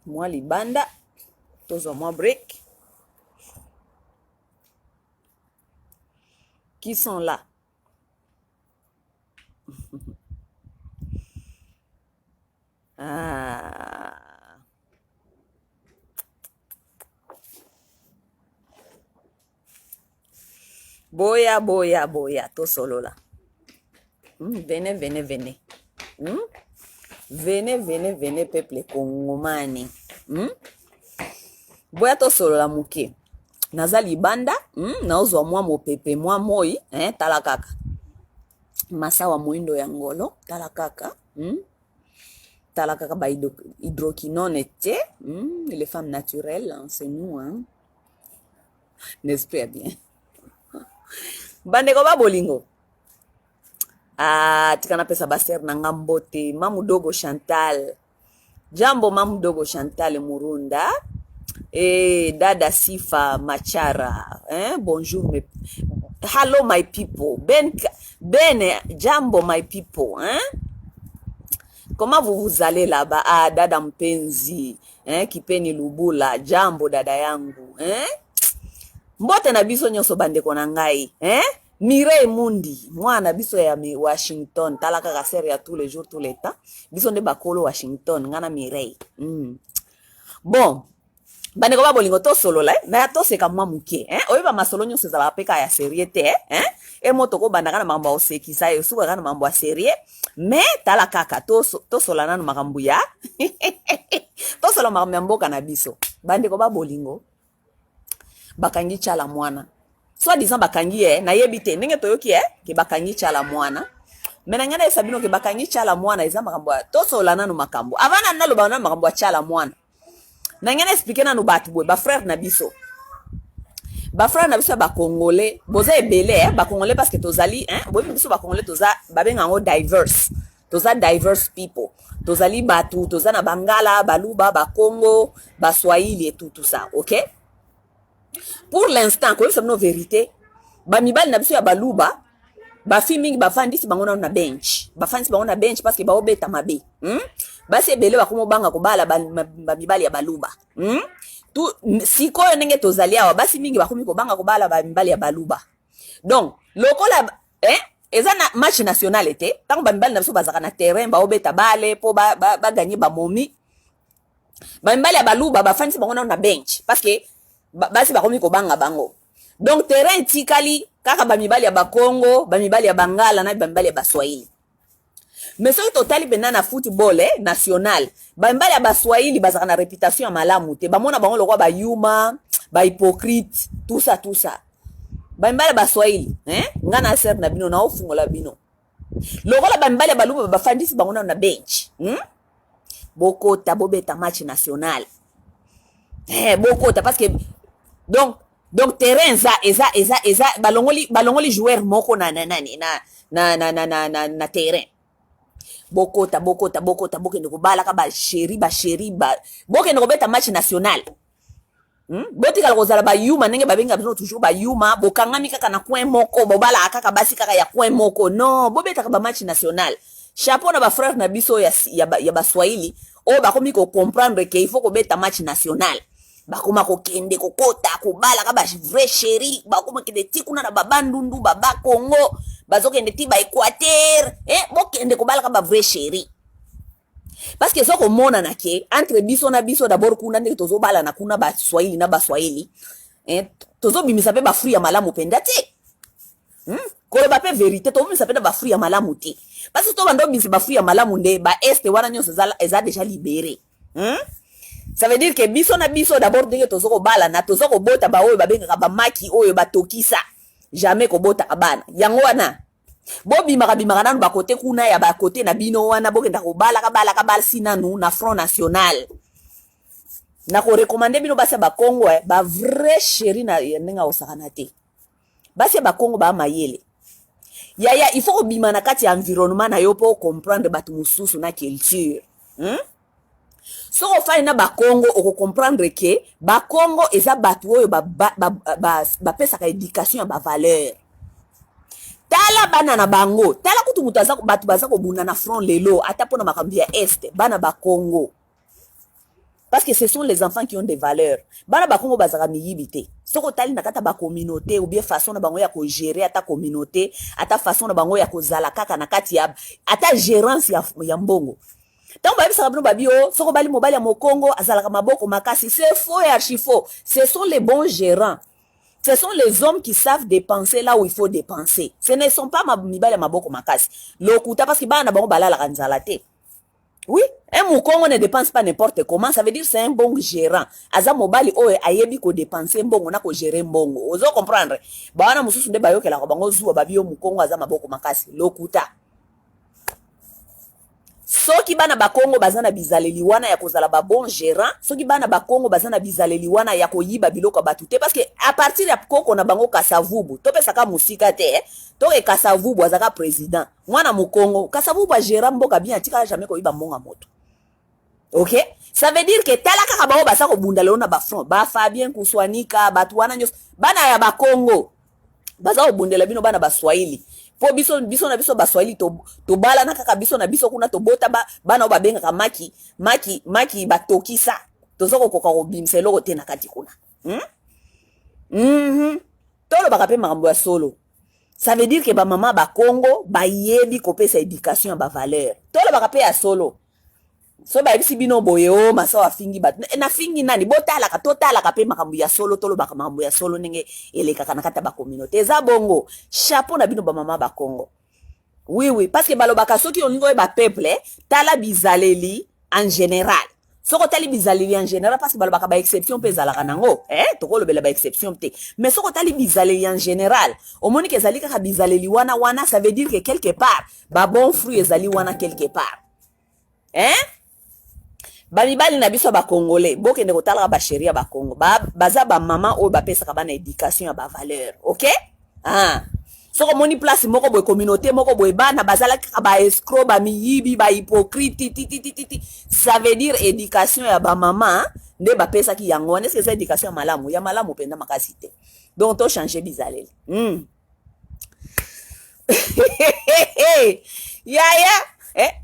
Moi libanda, tozo moi break. Qui sont là? Ah. Boya, boya, boya, to solo là. Venez, venez, venez. Venez, venez, venez, peuple congomani. Boya to solo la muke. Naza libanda, naozwa mwa mopepe, mwa moi, tala kaka. Masawa muindo ya ngolo, tala kaka. Tala kaka ba hydroquinone te. Les femmes naturelles, c'est nous, hein. N'est-ce pas bien? Bandeko ba bolingo. Tikana pesa baser na ngambote. Mamu dogo Chantal. Jambo mamu dogo Chantal Murunda. Dada Sifa Machara. Bonjour. Hello my people. Ben, jambo my people. Comment vous allez là-bas? Dada mpenzi. Kipeni Lubula. Jambo dada yangu. Mbote na biso nyonso bandeko na ngai. Mireille Mundi, Muana biso ya Washington, talaka kasere ya tous les jours, tous les temps. Biso nde bakolo Washington, ngana Mireille. Bon, bandeko ba bolingo to solo la, na to seka mwa muke, oyeba masolo nyonso za bapeka ya serie te, moto ko bandaka na mambo osekisa yo suka kana mambo ya serie, mais tala kaka to solo na makambu ya. To solo mboka na biso. Bandeko ba bolingo. Bakangi Tshala-mwana. Soit disant bakangi na yebite ndenge toyoki ke bakangi Tshala-mwana. Mena ngana esabino ke bakangi Tshala-mwana eza makambo to sola nanu makambo. Avana naloba na makambo ya Tshala-mwana. Na ngana expliquer nanu batu boy ba frère na biso. Ba frère na biso ba congolais, boza ebele ba congolais parce que tozali boy biso ba congolais toza babenga ngo diverse. Toza diverse people. Tozali batu, toza na Bangala, Baluba, ba Congo, ba Swahili et tout ça, OK? Pour l'instant, quand nous vérité, ba mibali na biso ya Baluba, ba filming ba fandisi bango na bench. Ba fandisi bango na bench parce que ba obeta mabe. Ba se bele ba komo banga ko bala ba mibali ya Baluba. Tout siko ndenge tozali awa basi mingi ba komi ko banga ko bala ba mibali ya Baluba. Donc, lokola eza na match national était, tant ba mibali na biso bazaka na terrain ba obeta bale po ba gagner ba momi. Ba mibali ya Baluba ba fandisi bango na bench parce que basi bakomi ko banga bango. Donc terrain tikali kaka bamibali ya Bakongo, bamibali ya Bangala na bamibali ya Baswahili. Mais soki totali pena na football national, bamibali ya Baswahili bazaka na réputation ya malamu te. Bamona bango lokwa ba yuma, ba hypocrite, tout ça. Bamibali ya Baswahili, ngana ser na bino na ofungola bino. Lokola bamibali ya Baluba bafandisi bango na bench. Bokota bobeta match national. Bokota parce que donc terrain eza balongoli joueur moko na terrain. Bokota bokende ko bala ka ba chéri bokende ko beta match national. Botika ko zala ba yuma ndenge babenga bino toujours ba yuma bokangami kaka na coin moko bobala kaka basi kaka ya coin moko. Non, bobeta ka ba match national. Chapeau na ba frère na biso ya Baswahili o bakomi ko comprendre que il faut ko beta match national. Bakoma ko kende ko kota ko bala ka ba vrai chéri bakoma kende tikuna na babandundu baba Congo bazokende ti ba Équateur bokende ko bala ka ba vrai chéri parce que soko mona na ke entre biso na biso d'abord kuna ndenge tozo bala na kuna ba Swahili na Baswahili tozo bimisa pe ba fruit ya malamu penda te ko ba pe vérité to bimisa pe ba fruit ya malamu te parce que to bando bimisa ba fruit ya malamu nde ba est wana nyonso eza déjà libéré. Ça veut dire que biso na biso d'abord denge tozoko bala na tozoko bota ba oyo babengaka ba maki oyo batokisa jamais ko bota kabana yango wana bimaka nanu ba côté kuna ya ba côté na bino wana bokenda ko bala kabala sinanu na Front National na ko recommander bino basa ba Congo ba vrai chéri na ndenga osakana te basa ba Congo ba mayele il faut bima na kati ya environnement na yo po comprendre batu mususu na culture. So ofai na Bakongo oko comprendre que Bakongo eza batu oyo ba pesa ka éducation ya ba valeur. Tala bana na bango, tala kutu mutaza batu baza ko buna na front lelo ata pona makambi ya est bana Bakongo. Parce que ce sont les enfants qui ont des valeurs. Bana bakongo bazaka miyibite. Soko tali nakata ba communauté ou bien façon na bango ya ko gérer ata communauté, ata façon na bango ya ko zala kaka na kati ya ata gérance ya mbongo. Tant babi sa bino babi o, soko bali mobali ya mokongo azalaka maboko makasi, c'est faux et archi faux. Ce sont les bons gérants. Ce sont les hommes qui savent dépenser là où il faut dépenser. Ce ne sont pas mibali ya maboko makasi. Lokuta parce que bana bango balala kanzala te. Oui, un Mukongo ne dépense pas n'importe comment, ça veut dire c'est un bon gérant. Aza mobali oe ayebi ko dépenser mbongo na ko gérer mbongo. Ozo comprendre. Bawana mususu nde bayoke la bango zuwa babi yo Mukongo aza maboko makasi. Lokuta. Soki bana bakongo bazana bizaleli wana ya kozala ba bon gérant, soki bana bakongo bazana bizaleli wana ya koyiba biloko batute parce que à partir ya koko na bango kasavubu, to pesa ka musika te, to e kasavubu azaka président. Mwana Mukongo, kasavubu a gérant mboka bien tika jamais koyiba mbonga moto. OK? Ça veut dire que talaka ka bango basa ko bunda leona ba front, ba Fabien kuswanika, batuana nyos, bana ya bakongo. Baza ko bundela bino bana ba Swahili. Po biso na biso baswahili to bala na kaka biso na biso kuna to bota bana ba bengaka maki batokisa tozoko koka ko bimse loko te na kati kuna. Tolo baka pe makambo ya solo. Ça veut dire que ba mama ba Congo ba yebi ko pesa éducation ba valeur. Tolo baka pe ya solo. So ba bisi bino boyo maso afingi bat na fingi nani botala ka totala ka pe makambo ya solo tolo baka makambo ya solo nenge eleka kana kata ba communauté za bongo chapeau na bino ba mama ba Congo. Oui parce que balobaka soki oningo ba peuple tala bizaleli en général. Soko tali bizaleli en général parce que balobaka ba exception pe zalaka nango tokolo bela ba exception te mais soko tali bizaleli en général omoni ke zalika ka bizaleli wana ça veut dire que quelque part ba bon fruit ezali wana quelque part. Bamibali na biso ba congolais bokende kotala ba sheria ba Congo baza ba mama o ba pesa ka bana éducation ya ba valeur. OK? Soko moni place moko boy communauté moko boy bana bazala ka ba escroc ba miyibi ba hypocrite ça veut dire éducation ya ba mama nde ba pesa ki yango est-ce que c'est éducation ya malamu penda makasi te. Donc to changer bizaleli.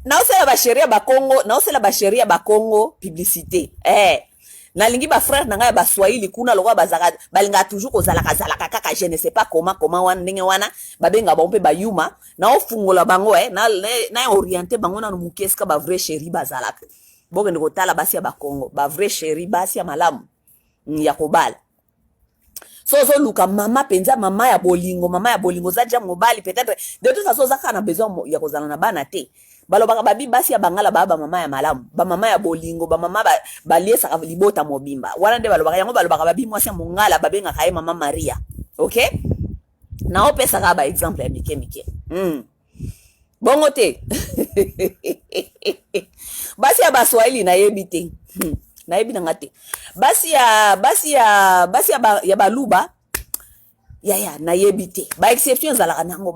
Naosela ba sheria ba Congo publicité. Nalingi ba frère nanga ba Swahili kuna lokwa bazaka balinga toujours kozalaka kaka je ne sais pas comment wana ndenge wana babenga bompe ba yuma na ofungola bango na orienter bango na mukeska ba vrai chéri bazalaka. Boke ndiko tala basi ya ba Congo ba vrai chéri basi ya malamu ya kobala. So luka mama penza mama ya bolingo za jam mobali peut-être de toute façon zaka na besoin ya kozala na bana te. Balobaka babi basi ya bangala baba mama ya malamu ba mama ya bolingo ba mama ba liesa libota mobimba wana nde balobaka yango balobaka babi mwasi ya mongala babenga kaye mama Maria. OK? Na opesa ka ba exemple ya mike bongo te. Basi ya baswahili na yebi te. Na yebi na ngate basi ya baluba na yebite ba exception zalaka nango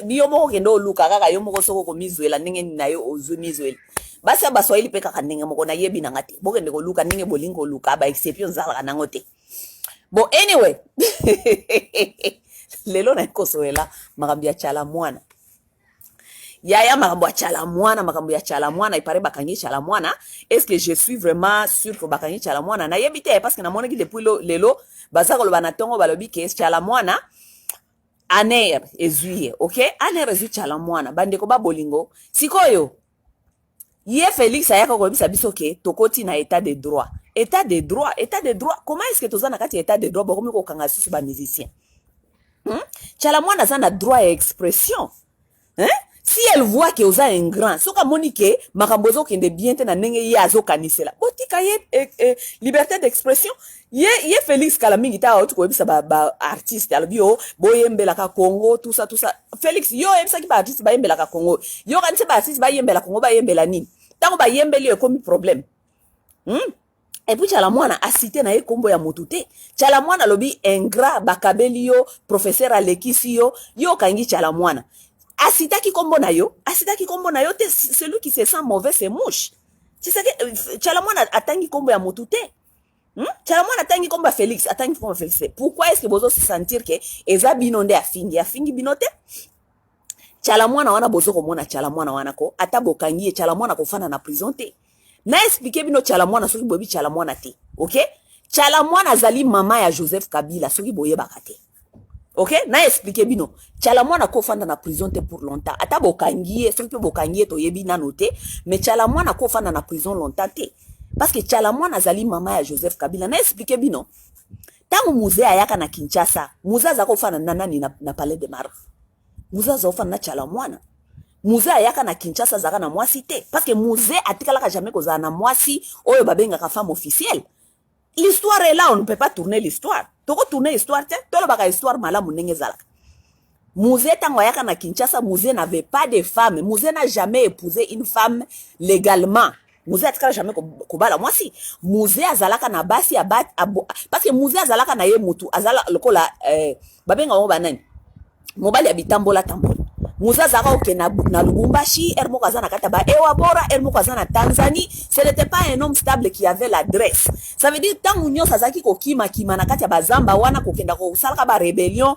biyo moko kendo luka kaka yo moko soko ko mizuela ndenge na yo ozu mizuela basi ya baswahili pe kaka ndenge moko na yebi na ngate bokende ko luka ndenge bolingo luka ba exception zalaka nango te. Bon anyway lelo na kosoela makambo ya Tshala-mwana makambo ya Tshala-mwana ipare bakangi Tshala-mwana. Est-ce que je suis vraiment sûr que bakangi Tshala-mwana na yebite parce que na moni ki depuis lelo baza koloba na tongo balobi ke Tshala-mwana aner ezuye. OK? Aner ezu Tshala-mwana bandeko ba bolingo sikoyo ye Felix ayaka ko bisa biso ke tokoti na état de droit. Comment est-ce que tozana kati état de droit bokomi ko kanga susu ba musicien? Tshala-mwana za na droit à expression. Si elle voit que oza un grand, soka monike makambozo kende bien te na nenge ye azo kanisela. Botika ye liberté d'expression. Ye Felix kalamingi ta otu ko ebisa ba artiste albio boyembela ka Congo tout ça. Felix yo ebisa ki ba artiste ba yembela ka Congo. Yo kanise ba artiste ba yembela Congo ba yembela nini? Tango ba yembeli e komi problème. Et puis Tshala-mwana a cité na ye kombo ya motute. Tshala-mwana lobi ingrat bakabeli yo professeur Alakisiyo yo kangi Tshala-mwana. Asitaki kombo na yo te celui qui se sent mauvais c'est mouche. Tu sais que Tshala-mwana atangi kombo ya motute. Tshala-mwana atangi kombo ya Felix, atangi kombo ya Felix. Pourquoi est-ce que bozo se sentir que eza binonde afingi binote? Tshala-mwana wana bozo komona Tshala-mwana wana ko ata bokangi Tshala-mwana ko fana na prison te. na expliquer bino Tshala-mwana soki boyebi Tshala-mwana te. OK? Tshala-mwana azali mama ya Joseph Kabila soki boyebaka te. OK? Na expliquer bino Tshala-mwana ko fanda na prison te pour longtemps. Ata bokangiye soki pe bokangiye to yebi nano te, mais Tshala-mwana ko fanda na prison longtemps te. Parce que Tshala-mwana azali mama ya Joseph Kabila. Na expliquer bino tangu muze ayaka na Kinshasa, muze azako fanda na nani na Palais de Marbre. Muze azako fanda na Tshala-mwana. Muze ayaka na Kinshasa zaka na Mwasi te. Parce que muze atikalaka jamais kozala na Mwasi oyo babengaka femme officielle. L'histoire est là, on ne peut pas tourner l'histoire. Toko tourner l'histoire te, tolo baka histoire malamu ndenge zalaka. Muze tango ayaka na Kinshasa, Muze n'avait pas de femme. Muze n'a jamais épousé une femme légalement. Muze atikala jamais kobala Mwasi. Muze azalaka na basi parce que Muze azalaka na ye mutu azala lokola babenga ngo banani. Mobali abitambola tambola. Muze azaka oke na Lubumbashi, ermoko azana kata ba Ewabora, ermoko azana Tanzanie. Ce n'était pas un homme stable qui avait l'adresse. Ça veut dire tant munyo sazaki ko kima na kata ba zamba wana ko kenda ko salaka ba rébellion,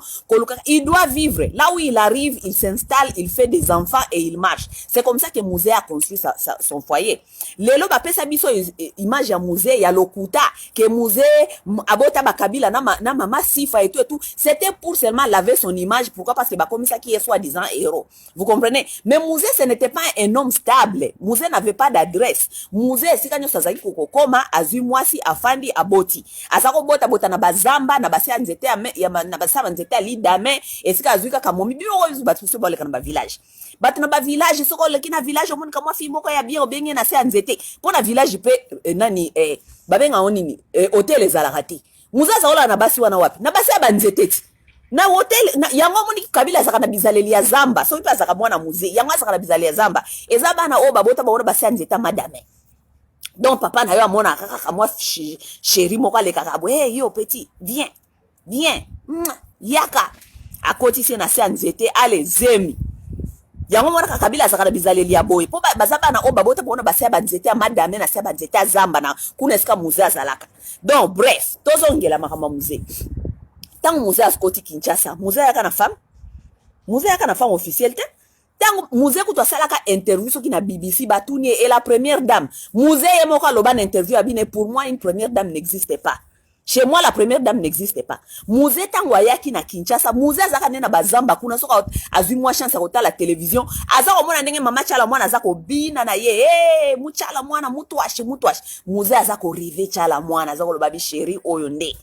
il doit vivre. Là où il arrive, il s'installe, il fait des enfants et il marche. C'est comme ça que Muze a construit son foyer. Lelo ba pesa biso image ya Muze ya lokuta que Muze abota ba Kabila na mama sifa et tout. C'était pour seulement laver son image. Pourquoi? Parce que ba comme ça qui est soi-disant héros. Vous comprenez? Mais Muze, ce n'était pas un homme stable. Muze n'avait pas d'adresse. Muze, si kanyo sazaki kokokoma, azu Mwasi, afandi, aboti. Asako bota na bazamba, na basi anzete na basaba nzete ali dame, et si kazuika kamomi, biyo batu se boleka na ba village. Batu na ba village, soko leki na village, omoni kamwa fi moko ya biyo benye na se anzete. Po na village pe, nani, babenga onini, hotel ezalakati. Muze azaola na basi wana wapi. Na basi abanzete ti. Na hotel na yango moni Kabila zaka na bizaleli ya zamba so ipa zaka mwana Muze yango zaka na bizaleli ya zamba eza bana o babota baona basanzeta madame donc papa na yo amona kaka moi chéri moko aleka bo hey yo petit viens yaka akoti se na sanzete ale zemi yango mona Kabila zaka na bizaleli ya boy po bazaba na o babota baona basia banzete madame na sia banzete zamba na kuna eska Muze azalaka donc bref tozongela makama Muze. Tant Muze a skoti Kinshasa, Muze yaka na femme officielle te. Tant Muze kuto salaka interview so ki na BBC batuni et la première dame. Muze yemo ka loba na interview abine pour moi une première dame n'existe pas. Chez moi la première dame n'existe pas. Muze tango ayaki na Kinshasa, Muze azaka nena bazamba kuna soka azui moi chance à la télévision. Azako mona ndenge mama Tshala-mwana azako bina na ye, mu Tshala-mwana mutu washe. Muze azako rive Tshala-mwana azako loba bi chéri oyonde.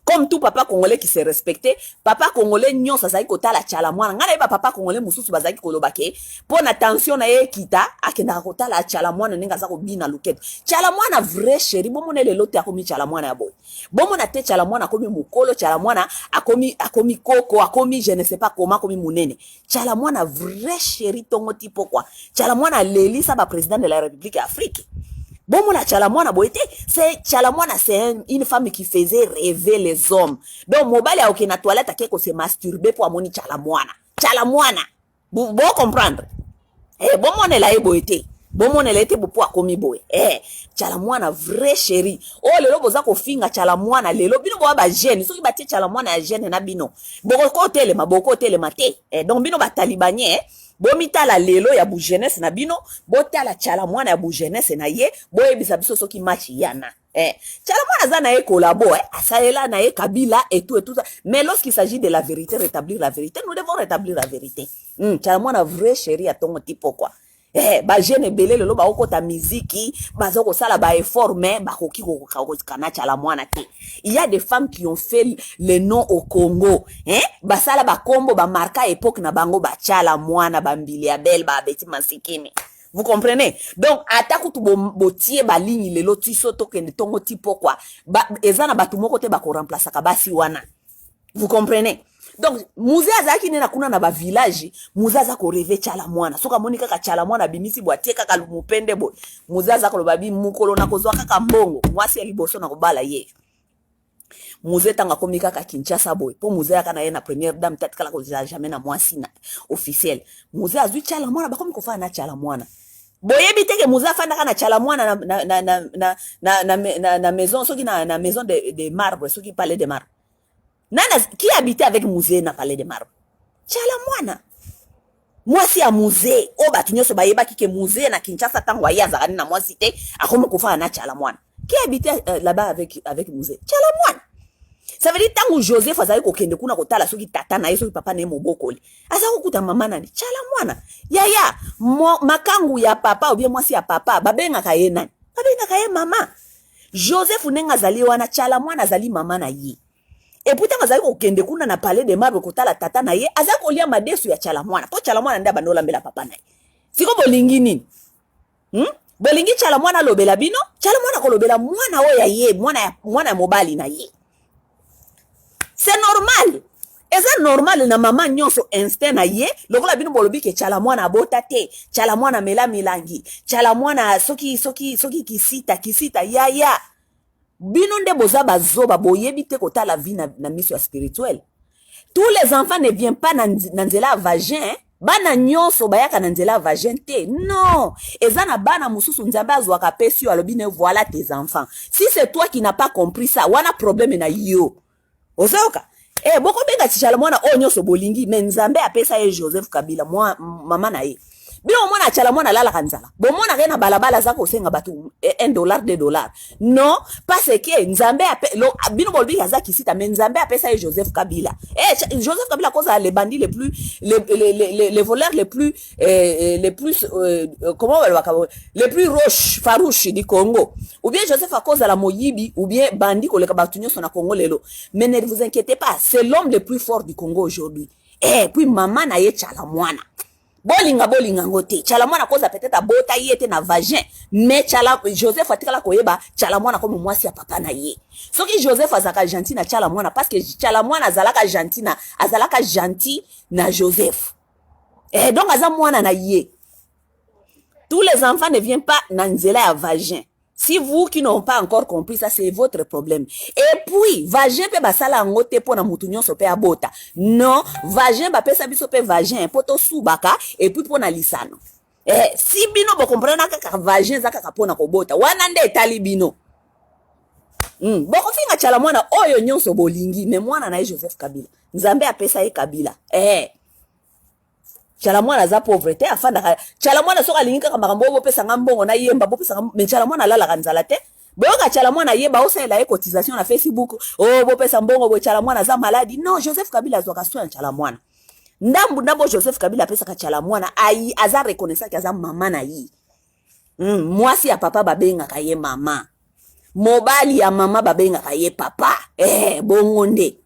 Comme tout papa congolais qui se respectait, papa congolais nyon sa zaki kotala Tshala-mwana. Ngana yeba papa congolais mususu bazaki kolobake. Pon attention na ye kita, akenda kotala Tshala-mwana nenga zako bina luket. Tshala-mwana vrai chéri, bomone le lote akomi Tshala-mwana ya boy. Bomona te Tshala-mwana akomi mukolo, Tshala-mwana akomi koko, akomi je ne sais pas comment, akomi munene. Tshala-mwana vrai chéri tongo tipo quoi. Tshala-mwana leli sa ba président de la République Afrique. Bon, mon Tshala-mwana boité, c'est Tshala-mwana, c'est une femme qui faisait rêver les hommes. Donc, mobile a aucune toilette à quelque se masturber pour amoni Tshala-mwana. Tshala-mwana. Vous comprendre? Bon, mon elle a boité. Bon, mon elle a été pour komi boy. Tshala-mwana, vrai chéri. Oh, le lobo zako finga Tshala-mwana, le lobo bino ba gêne. Ceux qui battent Tshala-mwana ya gêne na bino. Boko telema te. Donc, bino ba talibanye, bomita la lelo ya bu jeunesse na bino, bota la Tshala-mwana ya bu jeunesse na ye, boye bisabiso soki match yana. Tshala-mwana za na ye collabo, asaela na ye Kabila et tout ça. Mais lorsqu'il s'agit de la vérité, rétablir la vérité, nous devons rétablir la vérité. Tshala-mwana vrai chéri à ton tipo quoi. Ba jeune belé le ba okota miziki, ba zoko sala ba effort mais ba koki ko kana Tshala-mwana te. Il y a des femmes qui ont fait le nom au Congo, ba sala ba kombo ba marka époque na bango ba Tshala-mwana ba mbili abel ba beti masikini. Vous comprenez? Donc ataku tu botie ba ligne le lotiso to kende tongo tipo quoi. Ba ezana batu moko te ba ko remplacer ka basi wana. Vous comprenez? Donc Muze azaki nena kuna na ba village, Muze azako rêver Tshala-mwana. Soka monika ka Tshala-mwana bimisi boatie kaka lumupende boy. Muze azako lobabi mukolo na kozwa kaka mbongo. Mwasi aliboso na kobala ye. Muze tanga komika ka Kinshasa boy. Po Muze yaka na ye na première dame tête kala ko jamais na Mwasi na officiel. Muze azui Tshala-mwana ba komi ko fa na Tshala-mwana. Boyebi teke Muze afanda kana Tshala-mwana na maison soki na maison de marbre, soki palais de marbre. Nana, qui habitait avec Muze na Palais de Marbre? Tshala-mwana. Mwasi ya musée o batu nyonso bayeba kike musée na Kinshasa tango ya zakani na Mwasi te akomo kufa na Tshala-mwana qui habitait là-bas avec musée Tshala-mwana. Ça veut dire tango Joseph azali kokende kuna kotala soki tata na yeso papa na mobokoli azako kuta mama nani Tshala-mwana yaya makangu ya papa ou bien Mwasi ya papa babengaka ye nani babengaka ye mama. Joseph nenga azali wana Tshala-mwana azali mama na ye. Et pourtant azali kokende kuna na palais de marbre kotala tata na ye azali kolia madesu ya Tshala-mwana po Tshala-mwana nda bandola mbela papa na ye. Siko bolingi nini? Bolingi Tshala-mwana lobela bino Tshala-mwana kolobela mwana oya ye mwana mobali na ye. C'est normal. C'est normal na mama nyonso instinct na ye lokola bino bolobi ke Tshala-mwana abota te Tshala-mwana mela milangi Tshala-mwana soki kisita ya bino nde boza bazoba boyebi te kotala vie na mission spirituelle. Tous les enfants ne viennent pas na nzela vagin bana nyonso bayaka na nzela vagin te non ezana bana mususu nzambe azwaka pesi yo alobi ne voilà tes enfants. Si c'est toi qui n'as pas compris ça wana problème na yo ozoka boko benga Tshala-mwana o nyonso bolingi mais nzambe apesa ye Joseph Kabila mama na ye bino mona Tshala-mwana lala kanzala bomona ke na balabala zako senga batu $1 $2 non parce que nzambe bino bolbi kaza kisita mais nzambe apesa ye Joseph Kabila Joseph Kabila cause les bandits les voleurs les plus comment les plus farouches du Congo ou bien Joseph à cause de la moyibi ou bien bandit koleka batu nyonso na Congo lelo mais ne vous inquiétez pas c'est l'homme le plus fort du Congo aujourd'hui puis maman na ye Tshala-mwana bolinga ngote Tshala-mwana koza peut-être abota yete na vagin mais Joseph atikala koyeba Tshala-mwana comme Mwasi ya papa na ye soki Joseph azaka gentil na Tshala-mwana parce que Tshala-mwana azalaka gentil na Joseph donc aza mwana na ye. Tous les enfants ne viennent pas na nzela ya vagin. Si vous qui n'ont pas encore compris ça, c'est votre problème. Et puis, vagin pe basala ngote po na mutu nyonso pe abota. Non, vagin ba pesa biso pe vagin poto subaka et puis po na lisano. Si bino bo comprendre kaka vagin zaka kapona kobota. Wana nde etali bino. Boko finga Tshala-mwana oyo nyonso bolingi mais mwana na Joseph Kabila. Nzambe apesa ye Kabila. Tshala-mwana za pauvreté afanda Tshala-mwana soka linga kama makambo bo pesa ngambongo na yemba bo pesa mais Tshala-mwana lala kanzala te boyoka Tshala-mwana yeba osela ye cotisation na Facebook bo pesa mbongo bo Tshala-mwana za maladi non Joseph Kabila azwaka soin Tshala-mwana ndambo Joseph Kabila pesa ka Tshala-mwana aza reconnaissant kaza mama na yi Mwasi ya papa babengaka ye mama mobali ya mama babengaka ye papa bongo nde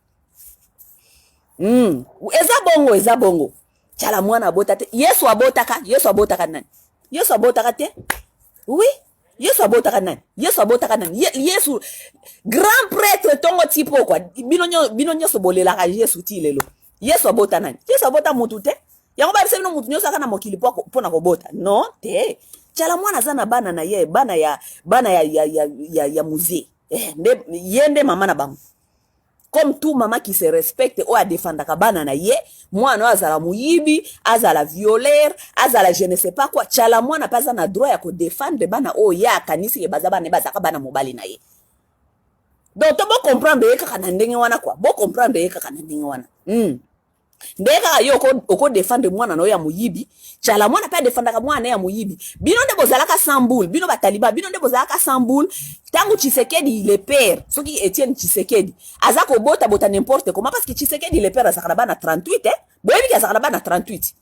eza bongo Tshala-mwana abota te Yesu abotaka nani Yesu abotaka te oui Yesu abotaka nani Yesu grand prêtre tongo tipo kwa bino nyonso bolelaka Yesu ti lelo Yesu abota nani Yesu abota mutu te yango ba bise bino mutu nyonso aka na mokili po na kobota non te Tshala-mwana zana bana na ye bana ya musée yende mama na bango. Comme tout maman qui se respecte ou a défendre kabana na ye, moi no azala muyibi, azala violeur, azala je ne sais pas quoi, Tshala-mwana pas na droit ya ko défendre bana o ya kanisi ke bazaba ne bazaka bana mobali na ye. Donc to bo comprendre ye kaka na ndenge wana quoi, bo comprendre ye kaka na ndenge wana. Ndeka yo ko défendre mwana no ya muyibi, Tshala-mwana pa défendre ka mwana ya muyibi. Bino nde bozalaka samboul, bino bataliba, bino nde bozalaka samboul. Tangu Tshisekedi le père, soki Etienne Tshisekedi, azako bota n'importe comment parce que Tshisekedi le père azaka bana 38 boyebi ki azaka bana 38.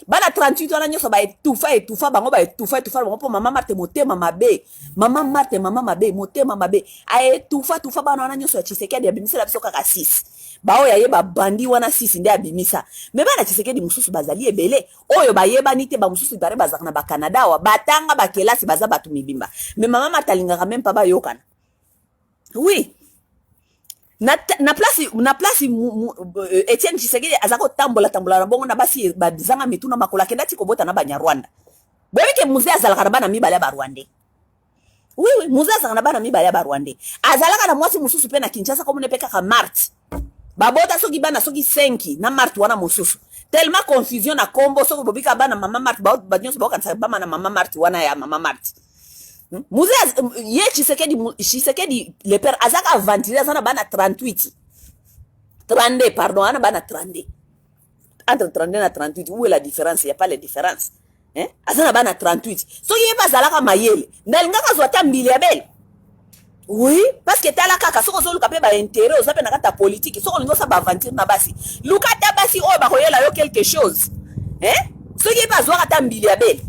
Bana 38 wana nyoso ba etufa bango ba etufa bango po mama Marthe motema mabe. Mama Marthe mama mabe motema mabe. A etufa bana wana nyoso ya Tshisekedi abimisela biso kaka 6. Bao ya yeba bandi wana 6 nde abimisa. Me bana Tshisekedi mususu bazali ebele. Oyo ba yeba nite ba mususu bare bazaka na ba Canada wa batanga ba kelasi baza batu mibimba. Me mama Marthe même pas ba yokana. Oui. Na place Etienne Tshisekedi azako tambola na bongo na basi bazanga mituna makola kendati kobota na Banyarwanda. Boyebi ke musée azalaka bana mibale ba Rwandais. Oui, musée azalaka bana mibale ba Rwandais. Azalaka na mwasi mususu pe na Kinshasa comme ne peka ka Marthe. Babota soki bana soki 5 na Marthe wana mususu. Tellement confusion na kombo soko bobika bana mama Marthe ba nyonso ba kanisa ba na mama Marthe wana ya mama Marthe. Musée ye Tshisekedi le père azaka ventiler sana bana 38. 32 pardon ana bana 32. entre 32 na 38, où est la différence? Il n'y a pas la différence. Hein? Azana bana 38. So yé pas zalaka mayele. Ndalingaka zwata mbili ya belle. Oui, parce que tala kaka soko zo luka pe ba intérêt ozape na kata politique. Soko lingo sa ba aventure na basi. Luka ta basi o ba koyela yo quelque chose. Hein? So yé pas zwaka ta mbili ya belle.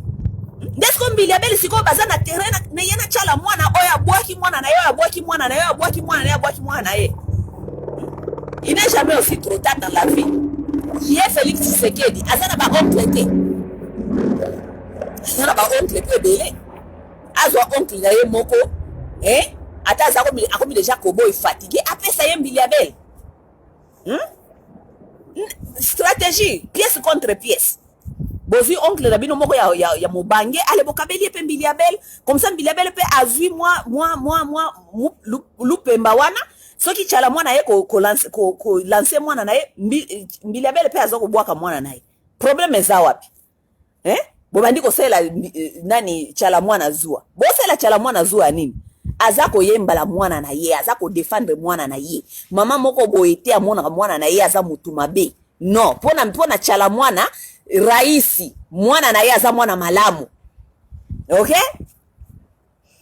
Ndesko mbili ya belle siko bazana terrain na yena Tshala-mwana oya bwaki mwana na yo ya bwaki mwana na yo ya bwaki mwana na yo bwaki mwana na ye. Il n'est jamais aussi trop tard dans la vie. Qui est Felix Tshisekedi? Azana ba oncle te. Azana ba oncle te belé. Azwa oncle na ye moko. Eh? Ata akomi déjà kobo est fatigué. Après ça y est mbiliabel. Stratégie, pièce contre pièce. Bozi oncle na bino moko ya mobange ale bokabeli pe mbiliabel. Comme ça mbiliabel pe azui moi lupemba wana. Soki Tshala-mwana ye ko lancer mwana na ye mbiliabel pe azoko bwaka mwana na ye. Problème za wapi? Bobandi ko sela nani Tshala-mwana zua. Bo sela Tshala-mwana zua nini? Azako yembala mwana na ye, azako défendre mwana na ye. Mama moko boete amona mwana na ye aza mutu mabe. No, pona Tshala-mwana raisi mwana na ye aza mwana malamu. Okay?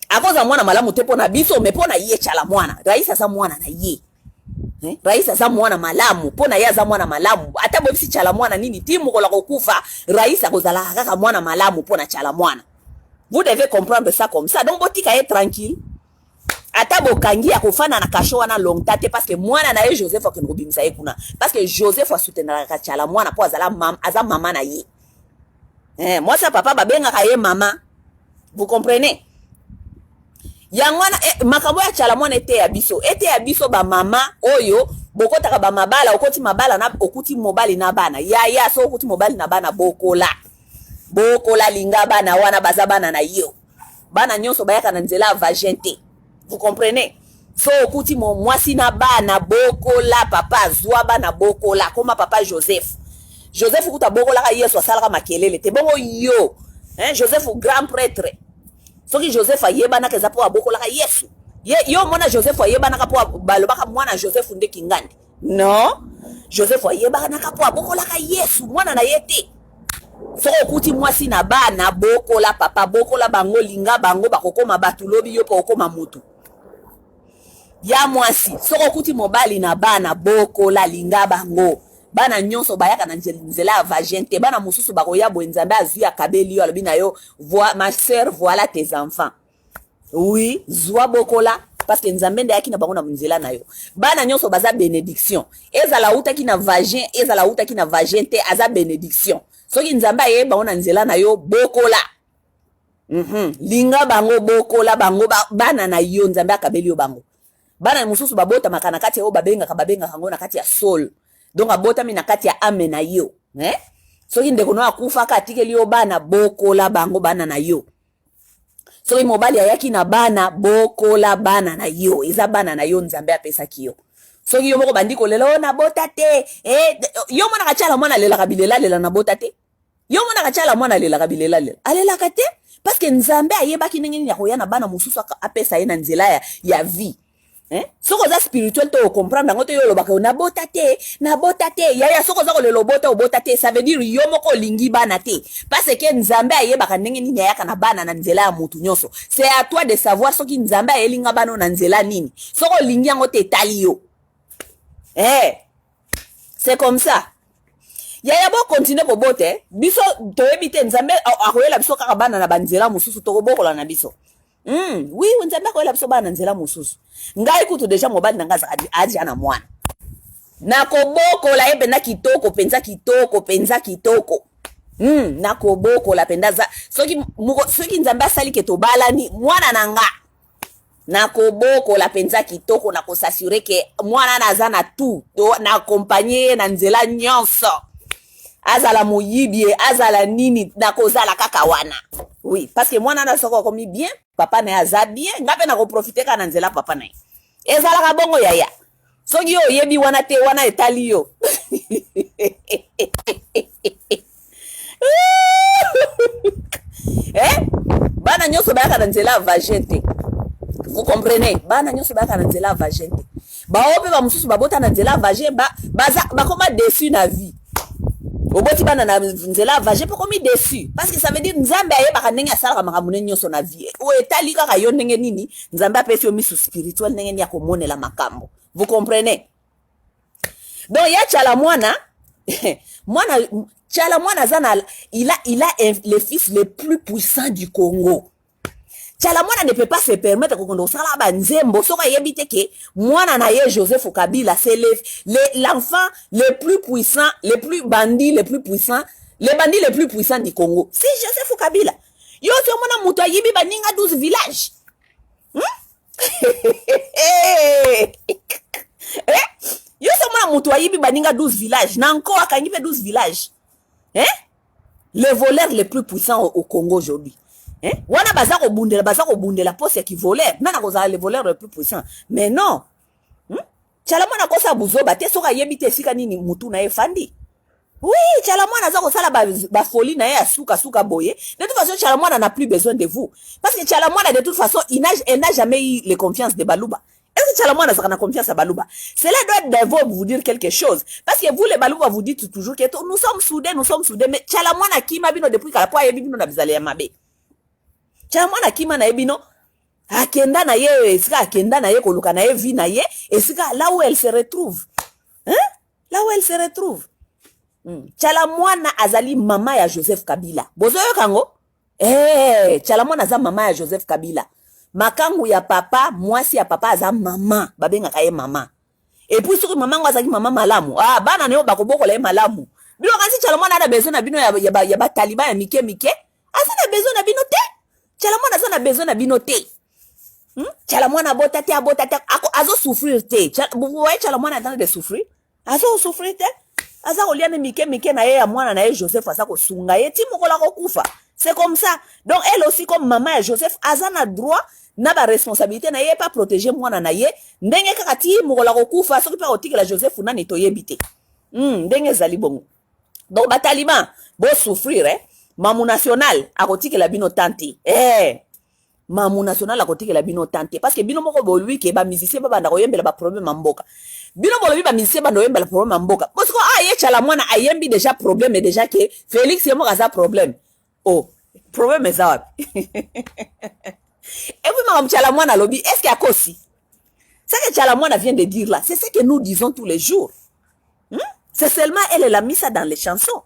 Akoza mwana malamu te pona biso me pona ye Tshala-mwana. Raisi aza mwana na ye. Raisi aza mwana malamu, pona ye aza mwana malamu. Ata bobisi Tshala-mwana nini timu kola kokufa, raisi akozala kaka mwana malamu pona Tshala-mwana. Vous devez comprendre ça comme ça. Donc botika ye tranquille. Ata bokangi ya kofana na kasho wana longtemps te parce que mwana na ye Joseph akinobimisa ye kuna. Parce que Joseph a soutenir ka Tshala-mwana po azala aza mama na ye. Moi ça papa ba bengaka ye mama. Vous comprenez? Yangwana makambo ya Tshala-mwana ete ya biso ba mama oyo bokotaka ba mabala okoti mabala na okuti mobali na bana ya so okuti mobali na bana bokola linga bana wana baza bana na yo bana nyonso bayaka na nzela vagente. Vous comprenez? So okuti Mwasi na bana bokola papa zwa bana bokola koma papa Joseph kuta bokola ka Yesu asalaka makelele te bongo yo Joseph grand prêtre. Soki Joseph ayeba na keza po abokola ka Yesu. Yo mona Joseph ayeba na po balobaka mwana Joseph nde kingandi. No. Joseph ayeba na po abokola ka Yesu mwana na yete. So okuti Mwasi na bana bokola papa bokola bango linga bango bakokoma batulobi yo po okoma mutu. Ya Mwasi. So okuti mobali na bana bokola linga bango. Bana nyonso bayaka na nzela vagente bana mususu bakoya bwenzambe azui akabeli yo alobi na yo ma sœur voilà tes enfants. Oui, zwa bokola parce que nzambe nde yaki na bango na nzela na yo. Bana nyonso baza bénédiction. Ezala utaki na vagin, ezala utaki na vagente aza bénédiction. Soki nzambe aye bango na nzela na yo bokola. Linga bango bokola bango bana na yo nzambe akabeli yo bango. Bana mususu babota makana kati ya babenga kango na kati ya soul. Donc abota mi na kati ya ame na yo. Soki ndeko no akufa ka atikeli yo bana bokola bango bana na yo. Soki mobali ayaki na bana bokola bana na yo. Eza bana na yo nzambe apesa kiyo. Soki yo moko bandiko lelo na bota te. Yo mona ka Tshala-mwana lela kabilela lela na bota te. Yo mona ka Tshala-mwana lela kabilela lela. Alela kate parce que nzambe ayebaki ndenge ya koya na bana mususu apesa ye na nzela ya vie. Soko za spirituel to comprendre ngoto yo lobaka na bota te ya soko za ko le lobota obota te ça veut dire yo moko lingi bana te parce que nzambe ayebaka ndenge nini yaka na bana na nzela ya mutu nyonso. C'est à toi de savoir soki nzambe ayelinga bana na nzela nini soko lingi yango te tali yo. C'est comme ça. Ya bo continuer ko bote biso to ebite nzambe akoyela biso kaka bana na banzela mususu to bokola na biso. Oui, nzambe akoyela biso bana nzela mususu. Ngai kutu deja mobali nangaza aji ana mwana. Nakobokola ebe na kitoko penza kitoko. Nakobokola pendaza. Soki nzambe asali ke to balani mwana nanga. Nakobokola penza kitoko na kosasure ke mwana naza na tout na accompagner na nzela nyonso. Azala moyibie, azala nini na kozala kaka wana. Oui, parce que mwana na soko komi bien, papa na aza bien, ngape na ko profiter ka na nzela papa na. Ezala ka bongo yaya. Soki yo yebi wana te wana etali yo. Bana nyonso bayaka na nzela vagente. Vous comprenez? Bana nyonso bayaka na nzela vagente. Ba ope ba mususu babota na nzela vagente ba koma déçu na vie. Oboti bana na nzela va, j'ai pas commis déçu. Parce que ça veut dire Nzambe aye baka ndenge asala makamune nyonso na vie. O etali kaka yo ndenge nini, Nzambe apesi yo misu spirituel ndenge ni ya komonela makambo. Vous comprenez? Donc ya Tshala-mwana, Tshala-mwana zana, il a le fils le plus puissant du Congo. Tshala-mwana ne peut pas se permettre qu'on sala ba nzembo soka yebite ke mwana na ye Joseph Kabila, c'est l'enfant le plus puissant, le plus bandit, le plus puissant, le bandit le plus puissant du Congo. C'est Joseph Kabila. Yo te mwana muto yibi baninga 12 villages. Yo te mwana muto yibi baninga 12 villages. Na encore akanyipe 12 villages. Le voleur le plus puissant au Congo aujourd'hui. Wana bazako bundela poste qui voleur. Nana kozala le voleur le plus puissant. Mais non. Tshala-mwana kosa buzoba te soka yebite sika nini mutu na efandi. Oui, Tshala-mwana zako sala ba folie na ya suka boye. De toute façon Tshala-mwana n'a plus besoin de vous. Parce que Tshala-mwana de toute façon il n'a jamais eu les confiance de Baluba. Est-ce que Tshala-mwana a confiance à Baluba? Cela doit d'abord vous dire quelque chose. Parce que vous les Baluba vous dites toujours que nous sommes soudés. Mais Tshala-mwana qui m'a bino depuis kala po yebi bino na bizale ya mabe. Tshala-mwana kima na ebino akenda na ye esika akenda na ye koluka na ye vi na ye esika là où elle se retrouve. Là où elle se retrouve. Tshala-mwana azali mama ya Joseph Kabila. Bozo yo kango? Tshala-mwana za mama ya Joseph Kabila. Makangu ya papa, Mwasi ya papa aza mama, babengaka ye mama. Et puis soki mama ngo azaki mama malamu. Bana ne bakoboko la malamu. Bino kasi Tshala-mwana na besoin na bino ya ba taliban ya mike. Asa na besoin na bino te. Tshala-mwana aza na besoin na bino te. Tshala-mwana abota te. Azo souffrir te. Vous voyez Tshala-mwana en train de souffrir? Azo souffrir te. Aza oliane mike na ye ya mwana na ye Joseph aza ko sunga ye ti mokola ko kufa. C'est comme ça. Donc elle aussi comme maman ya Joseph aza na droit na ba responsabilité na ye pas protéger mwana na ye. Ndenge kaka ti mokola ko kufa soki pa otikela Joseph na ni toyebite. Ndenge zali bongo. Donc ba taliban bo souffrir mamu nationale akotikela bino tante. Mamu nationale akotikela bino tante parce que bino moko bolui ke ba musicien ba banda koyembela ba problème mboka. Bino bolobi ba musicien ba noyembela problème mboka. Parce que ye Tshala-mwana ayembi déjà problème déjà que Felix yemo kaza problème. Oh, problème est ça. Et puis madame Tshala-mwana lobi est-ce qu'il y a kosi? Ce que Tshala-mwana vient de dire là, c'est ce que nous disons tous les jours. C'est seulement elle a mis ça dans les chansons.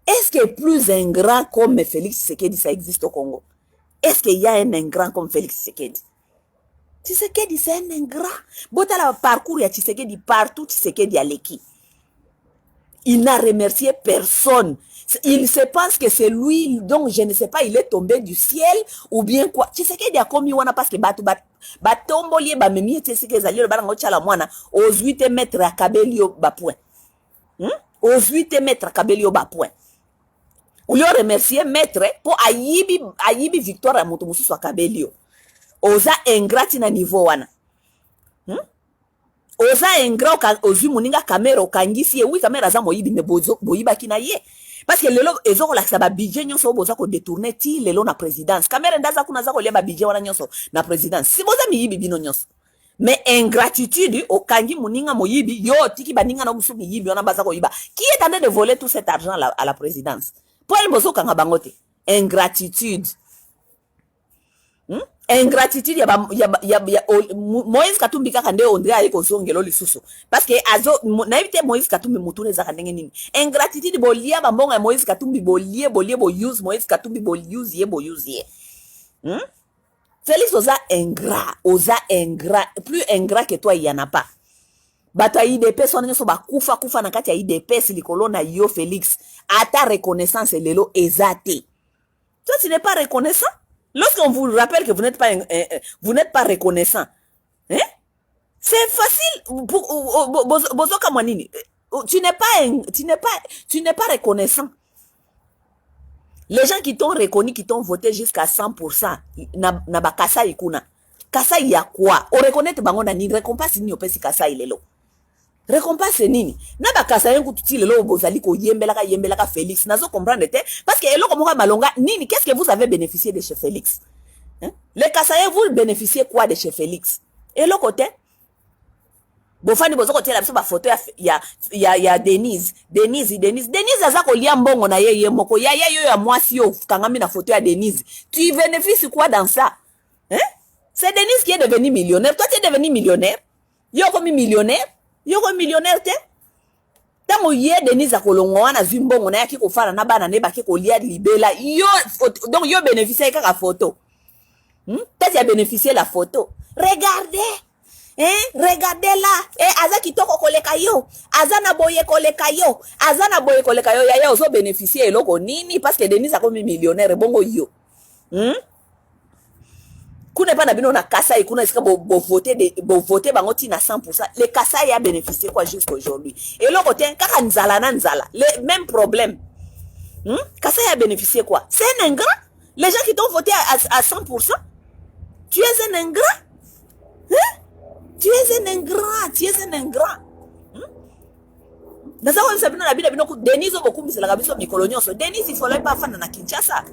Est-ce qu'il y a plus ingrat comme Felix Tshisekedi, ça existe au Congo? Est-ce qu'il y a un ingrat comme Felix Tshisekedi? Tshisekedi, c'est un ingrat. Bota la parcours, il y a Tshisekedi partout, Tshisekedi a l'équipe. Il n'a remercié personne. Il se pense que c'est lui, donc je ne sais pas, il est tombé du ciel ou bien quoi. Tshisekedi a commis wana parce que batombolier bamemi Tshisekedi zali le barango Tshala-mwana aux 8 mètres à Kabelio ba point. Aux 8 mètres à Kabelio ba point. Ou lui remercier maître pour ayibi victoire à motomusu soit Kabelio. Oza ingrati na niveau wana. Oza ingrat ozu muninga kamera okangisi oui kamera za moyibi me boyiba kina ye. Parce que lelo ezoko la sa ba budget nyonso boza ko détourner ti lelo na présidence. Kamera ndaza kuna za ko lia ba budget wana nyonso na présidence. Si boza miyibi bino nyonso. Mais ingratitude okangi muninga moyibi yo tiki baninga na musu miyibi wana baza ko yiba. Qui est en train de voler tout cet argent à la présidence? Pour elle bozo kanga bangote. Ingratitude. Ingratitude ya Moïse Katumbi kaka nde ondre aye ko zongelo lisusu parce que azo na éviter Moïse Katumbi mutune za ndenge nini ingratitude bolia ba mbonga Moïse Katumbi bolie bo use Moïse Katumbi bo use ye Félix oza ingrat plus ingrat que toi il y en a pas bata IDP sonne so ba kufa na kati ya IDP silikolo na yo Félix ata reconnaissance lelo ezate toi tu n'es pas reconnaissant. Lorsqu'on vous rappelle que vous n'êtes pas reconnaissant, c'est facile pour bozoka mwanini. Tu n'es pas reconnaissant. Les gens qui t'ont reconnu, qui t'ont voté jusqu'à 100%, na ba kasa ikuna. Kasa ya quoi? O reconnaître bango na ni récompense ni opesi kasa ilelo. Récompense nini? Na ba kasa yengu tuti lelo bozali ko yembelaka Felix. Nazo comprendre te parce que eloko moka malonga nini qu'est-ce que vous avez bénéficié de chez Felix? Les Kassaïens, vous bénéficiez quoi de chez Félix? Et le côté? bofani bozo kotiela biso ba photo ya Denise aza kolia mbongo na ye moko ya yo ya mwasi yo kangami na photo ya Denise. Tu bénéficies quoi dans ça? Hein? C'est Denise qui est devenu millionnaire. Toi, tu es devenu millionnaire. Yo comme millionnaire. Yo comme millionnaire, te. Tango ye Denise a kolongo wana zimbongo na yaki kofana na bana ne baki kolia libela. Yo, donc yo bénéficier kaka photo. Peut-être y a bénéficié la photo. Regardez. Regardez là. Aza kitoko koleka yo. Azana boye koleka yo. Ya ozo bénéficier eloko nini parce que Denise a comme millionnaire bongo yo. Kuna pas na bino na Kasai kuna iska bo voter bango ti na 100%. Les Kasai a bénéficié quoi jusqu'aujourd'hui. Et l'autre côté kaka nzala na nzala, le même problème. Kasai a bénéficié quoi? C'est un ingrat. Les gens qui t'ont voté à 100%, tu es un ingrat. Tu es un ingrat. Nasa wa sabina na bino Denise obokumbisa la kabiso mikolo nyonso. Denise il fallait pas fana na Kinshasa.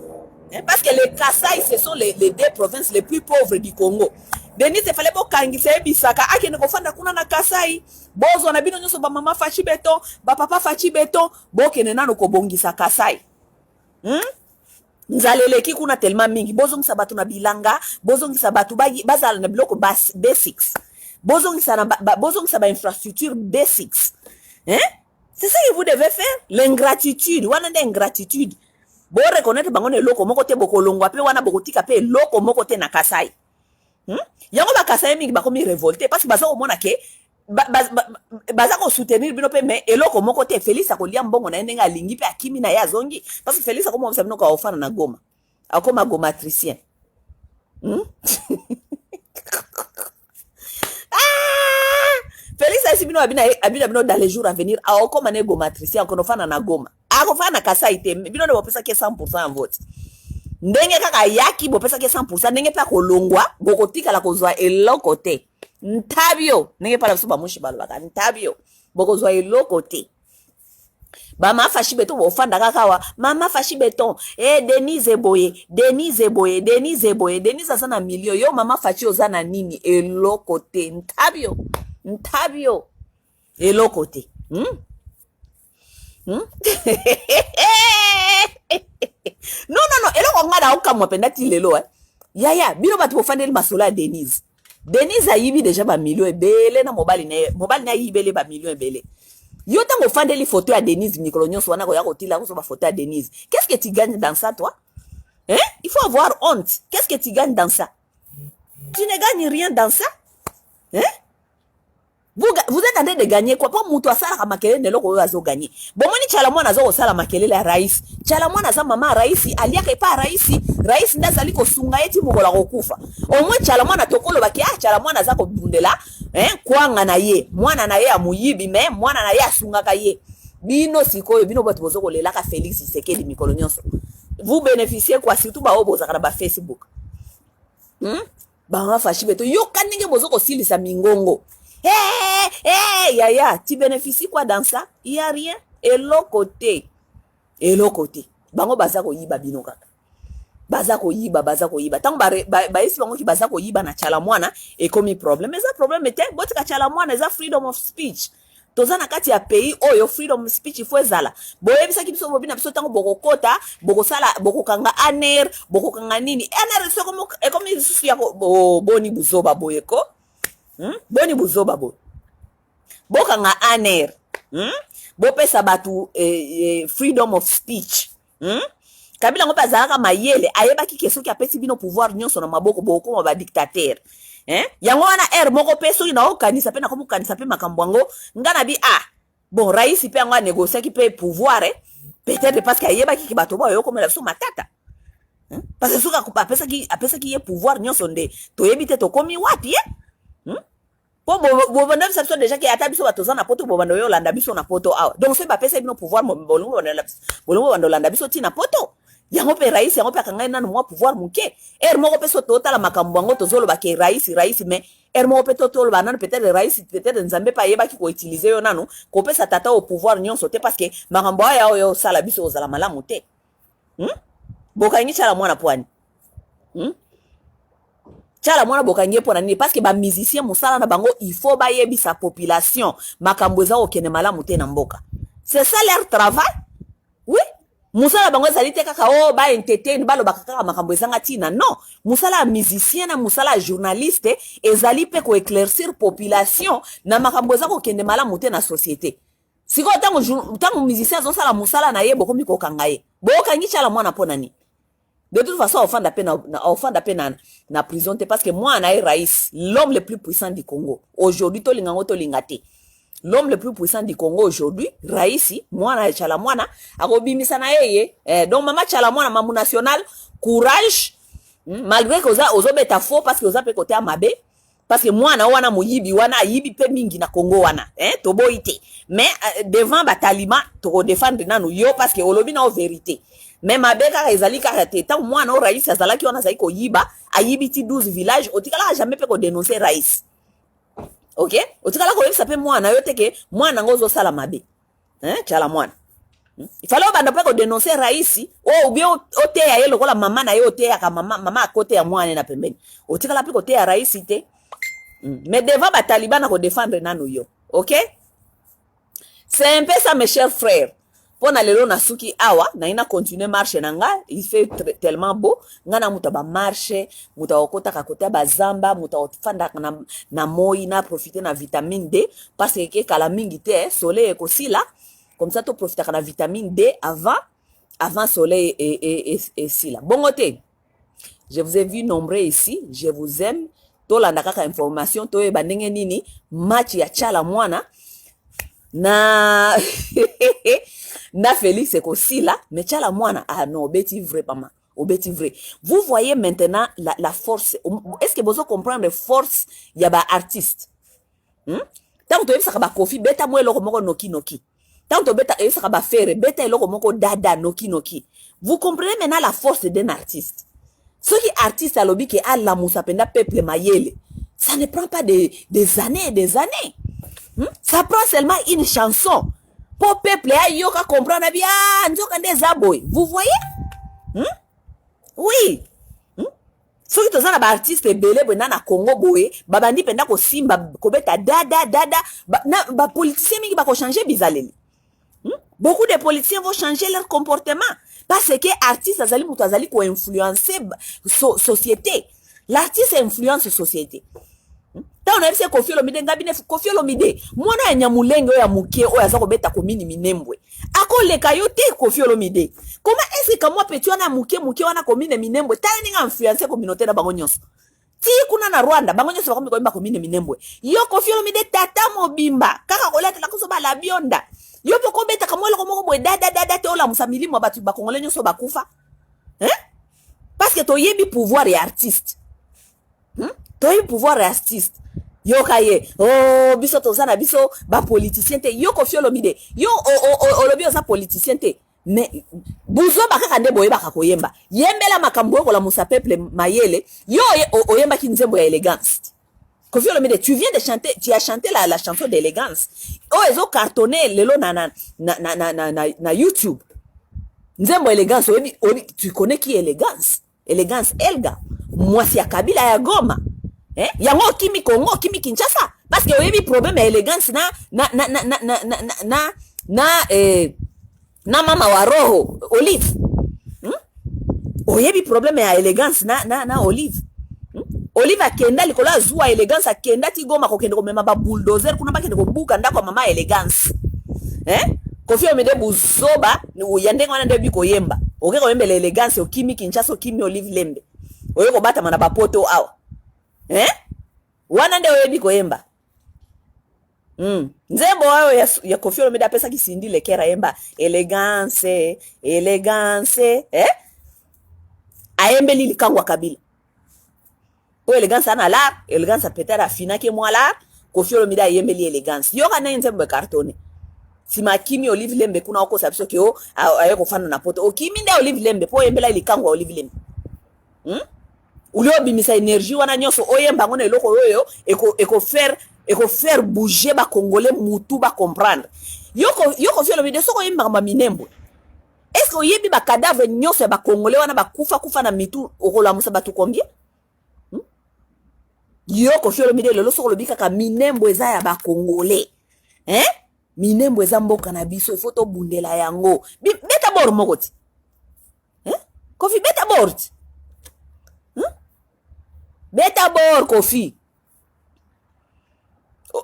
Parce que les Kasai, ce sont les deux provinces les plus pauvres du Congo. Denise, il fallait pas kangise bisaka. Ake ne kofanda kuna na Kasai. Bozo na bino nyonso ba mama fachi beton, ba papa fachi beton. Boke ne nano kobongisa Kasai. Nzaleleki kuna tellement mingi. Bozo ngisa batu na bilanga. Bozo ngisa batu bazala na biloko basics. Bozo ngisa ba infrastructure basics. C'est ça que vous devez faire. L'ingratitude. Wana de ingratitude. Bo reconnaître bangone loko moko te boko longwa pe wana boko tika pe loko moko te na Kasai. Yango ba Kasai mingi bakomi révolté parce que baza ko mona ke baza ko soutenir bino pe mais eloko moko te Felix akolia mbongo na ndenga lingi pe akimi na ya zongi parce que Felix akomo msa bino ka ofana na Goma. Akoma gomatricien. Felix asi bino abina bino dans les jours à venir akoma ne gomatricien akonofana na Goma. Akofana Kasai te bino ne bopesa ke 100% en vote. Ndenge kaka yaki bopesa ke 100% ndenge pa kolongwa bokotika la kozwa eloko te. Ntabio ndenge pa la biso bamushi balobaka ntabio bokozwa eloko te. Ba mafashi beton bofanda kaka wa mama fashi beton Denise boye Denise asana milio yo mama fashi ozana nini eloko te ntabio eloko te. Non, eloko ngada okamwa penda ti lelo ya bino batu bofandeli masola ya Denise ayibi déjà ba million ebele na mobali na yibele ba million ebele. Yo tango fandeli photo ya Denise mikolo nyonso wana ko ya kotila ko so ba photo ya Denise. Qu'est-ce que tu gagnes dans ça toi? Il faut avoir honte. Qu'est-ce que tu gagnes dans ça? Tu ne gagnes rien dans ça? Vous êtes en train de gagner quoi? Pas mutu asala ka makelele ne loko azo gagner. Bomoni Tshala-mwana azo osala makelele ya rais. Tshala-mwana za mama rais aliaka pa rais ndazali ko sunga eti mukola kokufa. Omwe Tshala-mwana tokolo baki Tshala-mwana za ko bundela kwanga na ye. Mwana na ye amuyibi me mwana na ye asunga ka ye. Bino sikoyo bino batu bozo kolela ka Felix Tshisekedi mikolo nyonso. Vous bénéficiez quoi surtout ba oboza kana ba Facebook. Ba mafashi beto yo kanenge bozo ko silisa mingongo. Tu bénéficies quoi dans ça? Il n'y a rien. Et l'autre côté. Bango bazako yiba bino kaka. Bazako yiba. Tant esi bango ki bazako yiba na Tshala-mwana et comme problème. Mais ça problème était botika Tshala-mwana za freedom of speech. Toza na kati ya pays oyo freedom of speech il faut ezala. Boye bisa ki biso bobina biso tango bokokota, bokosala bokokanga aner, bokokanga nini. Aner so comme isusu ya boni buzoba boyeko. Boni buzoba bo boka nga aner bopesa batu freedom of speech Kabila ngo pazaka mayele ayeba ki keso ki apesi bino pouvoir nyonso na maboko boko ba dictateur yango wana moko peso ina okanisa pe na komu kanisa pe makambwango ngana bi bon rais pe ngo négocier ki pe pouvoir peut-être parce que ayeba ki bato ba yo komela so matata parce que suka apesa ki ye pouvoir nyonso nde to yebite to komi wapi Po bobanda biso déjà ki ata biso batoza na poto bobanda yo landa biso na poto awa. Donc c'est ba pesa bino pouvoir bolongo banda landa biso ti na poto. Yango pe rais yango pe kanga na mo pouvoir muke. Moko pe so totala makambo ngo tozolo ba ke rais mais moko pe totolo ba nana peut-être rais peut-être nzambe pa yeba ki ko utiliser yo nanu ko pesa tata au pouvoir nyonso te parce que makambo ya yo sala biso ozala malamu te. Boka ngi Tshala-mwana pwani. Tshala-mwana bokangie pona nini parce que ba musicien musala na bango il faut ba yebi sa population makambo eza okene malamu te na mboka. C'est ça leur travail. Oui. Musala bango ezali te kaka o ba entertain ba lobaka kaka makambo ezanga tina. Non, musala musicien na musala journaliste ezali pe ko éclaircir population na makambo ezanga okene malamu te na société. Siko tango musicien azosala musala na ye bokomi kokanga ye. Bokangi Tshala-mwana pona nini? De toute façon, on fait d'appel na prison parce que moi, on a Raïs, l'homme le plus puissant du Congo. Aujourd'hui, l'homme le plus puissant du Congo aujourd'hui, Raïsi, moi, on a Tshala-mwana, Abimi sana yeye. Donc, maman Tshala-mwana, mamu nationale, courage, malgré que ozo beta faux parce que ozo pe côté amabe, parce que moi, on a moyibi, wana yibi pe mingi na Congo wana, tobo ite. Mais devant ba taliban, to défendre nanu yo parce que olobi na vérité. Mais ma beka ezali karate tant moi na Raïs azala ki wana zai ko yiba ayibi ti 12 villages otikala jamais pe ko dénoncer Raïs. OK? Otikala ko yebisa pe moi na yo teke moi na ngozo sala mabe. Tshala-mwana. Il fallait banda pe ko dénoncer Raïs ou bien ote ya yelo ko la maman na yo ote ya ka mama à côté ya moi na pembeni. Otikala pe ko te ya Raïs te. Mais devant ba taliban na ko défendre nanu yo. OK? C'est un peu ça mes chers frères. Pona lelo na suki awa na ina continuer marche nanga, il fait tellement beau, ngana muta ba marche, muta okota kakota ba zamba, muta ofanda na moi na profiter na vitamine D parce que kala mingi te soleil ko sila, comme ça to profiter na vitamine D avant soleil et sila. Bon côté. Je vous ai vu nombreux ici, je vous aime. To la ndaka information to e bandenge nini match ya Tshala-mwana na na Felix aussi là, mais Tshala-mwana, ah non, obeti vrai, maman, obeti vrai. Vous voyez maintenant la force, est-ce que vous comprenez la force, il y a des artistes. Tant que tu as kofi, beta moi loko moko noki noki. Tant que tu as faire, beta loko moko dada noki noki. Vous comprenez maintenant la force d'un artiste. Ceux qui artistes à l'obi qui a la moussa penda peuple mayele, ça ne prend pas des années et des années. Ça prend seulement une chanson. Pour peuple yoka comprendre bien nzoka ndeza boy. Vous voyez? Oui. Soki tozana ba artiste belé bena na Congo boy, babandi penda ko simba ko beta dada ba politiciens mingi ba ko changer bizaleli. Beaucoup de politiciens vont changer leur comportement parce que artiste azali mutu azali ko influencer société. L'artiste influence société. Tant on a fait Koffi Olomide ngabine Koffi Olomide mwana ya nyamulenge ya muke oya za kobeta komini minembwe ako leka yo te Koffi Olomide comment est-ce que moi petit wana muke wana komine minembwe tala ninga influencer communauté na bango nyonso ti kuna na Rwanda bango nyonso bakomi koyemba komine minembwe yo Koffi Olomide tata mobimba kaka koleta la koso ba la bionda yo poko beta kamwele ko moko boy dada te ola musamili mo batu bakongole nyonso bakufa parce que to yebi pouvoir et artiste to yebi pouvoir et artiste. Yo kaye oh biso tozana biso ba politicien te yo Koffi Olomide yo olobi oza politicien te mais buzo bakaka nde boye baka koyemba yembela makambo ko la musa peuple mayele yo oyemba ki nzembo ya élégance. Koffi Olomide tu viens de chanter, tu as chanté la chanson d'élégance ezo cartonné lelo na YouTube nzembo élégance tu connais qui élégance Elga Mwasi ya Kabila ya Goma. Yango kimi Congo kimi Kinshasa parce que oyebi problème ya élégance na mama wa roho Olive. Oyebi problème ya élégance na Olive. Olive akenda likolo azwa élégance akenda ti Goma ko kende ko mema ba bulldozer kuna bakende ko buka ndako mama élégance. Koffi Olomide buzoba yande ngwana ndebi ko yemba. Oke ko yemba élégance o kimi Kinshasa o kimi Olive Lembe. Oye ko bata mana ba poto awa. Wana nde oyebi koyemba. Nzembo wayo ya Koffi Olomide pesa kisindi lekera yemba élégance ayembeli likango wa Kabila. O élégance ana la élégance peut-être afina ke moi la Koffi Olomide ayembeli élégance. Yo kana nzembo cartonné. Si makimi Olive Lembe kuna oko sabiso ke o ayeko fana na poto. O kimi nde Olive Lembe po yembela likango wa Olive Lembe. Ulio bimisa énergie wana nyonso oyemba ngona eloko oyo eko faire bouger ba congolais mutu ba comprendre yoko fiolo bide soko yemba ma minembwe est-ce que oyebi ba cadavre nyonso ba congolais wana ba kufa na mitu okola musa batu combien Yo Koffi Olomide lelo soko lobi kaka minembo eza ya ba Congolais. Minembo eza mboka na biso il faut to bundela yango. Beta bor mokoti. Koffi beta bor. Beta bor Koffi.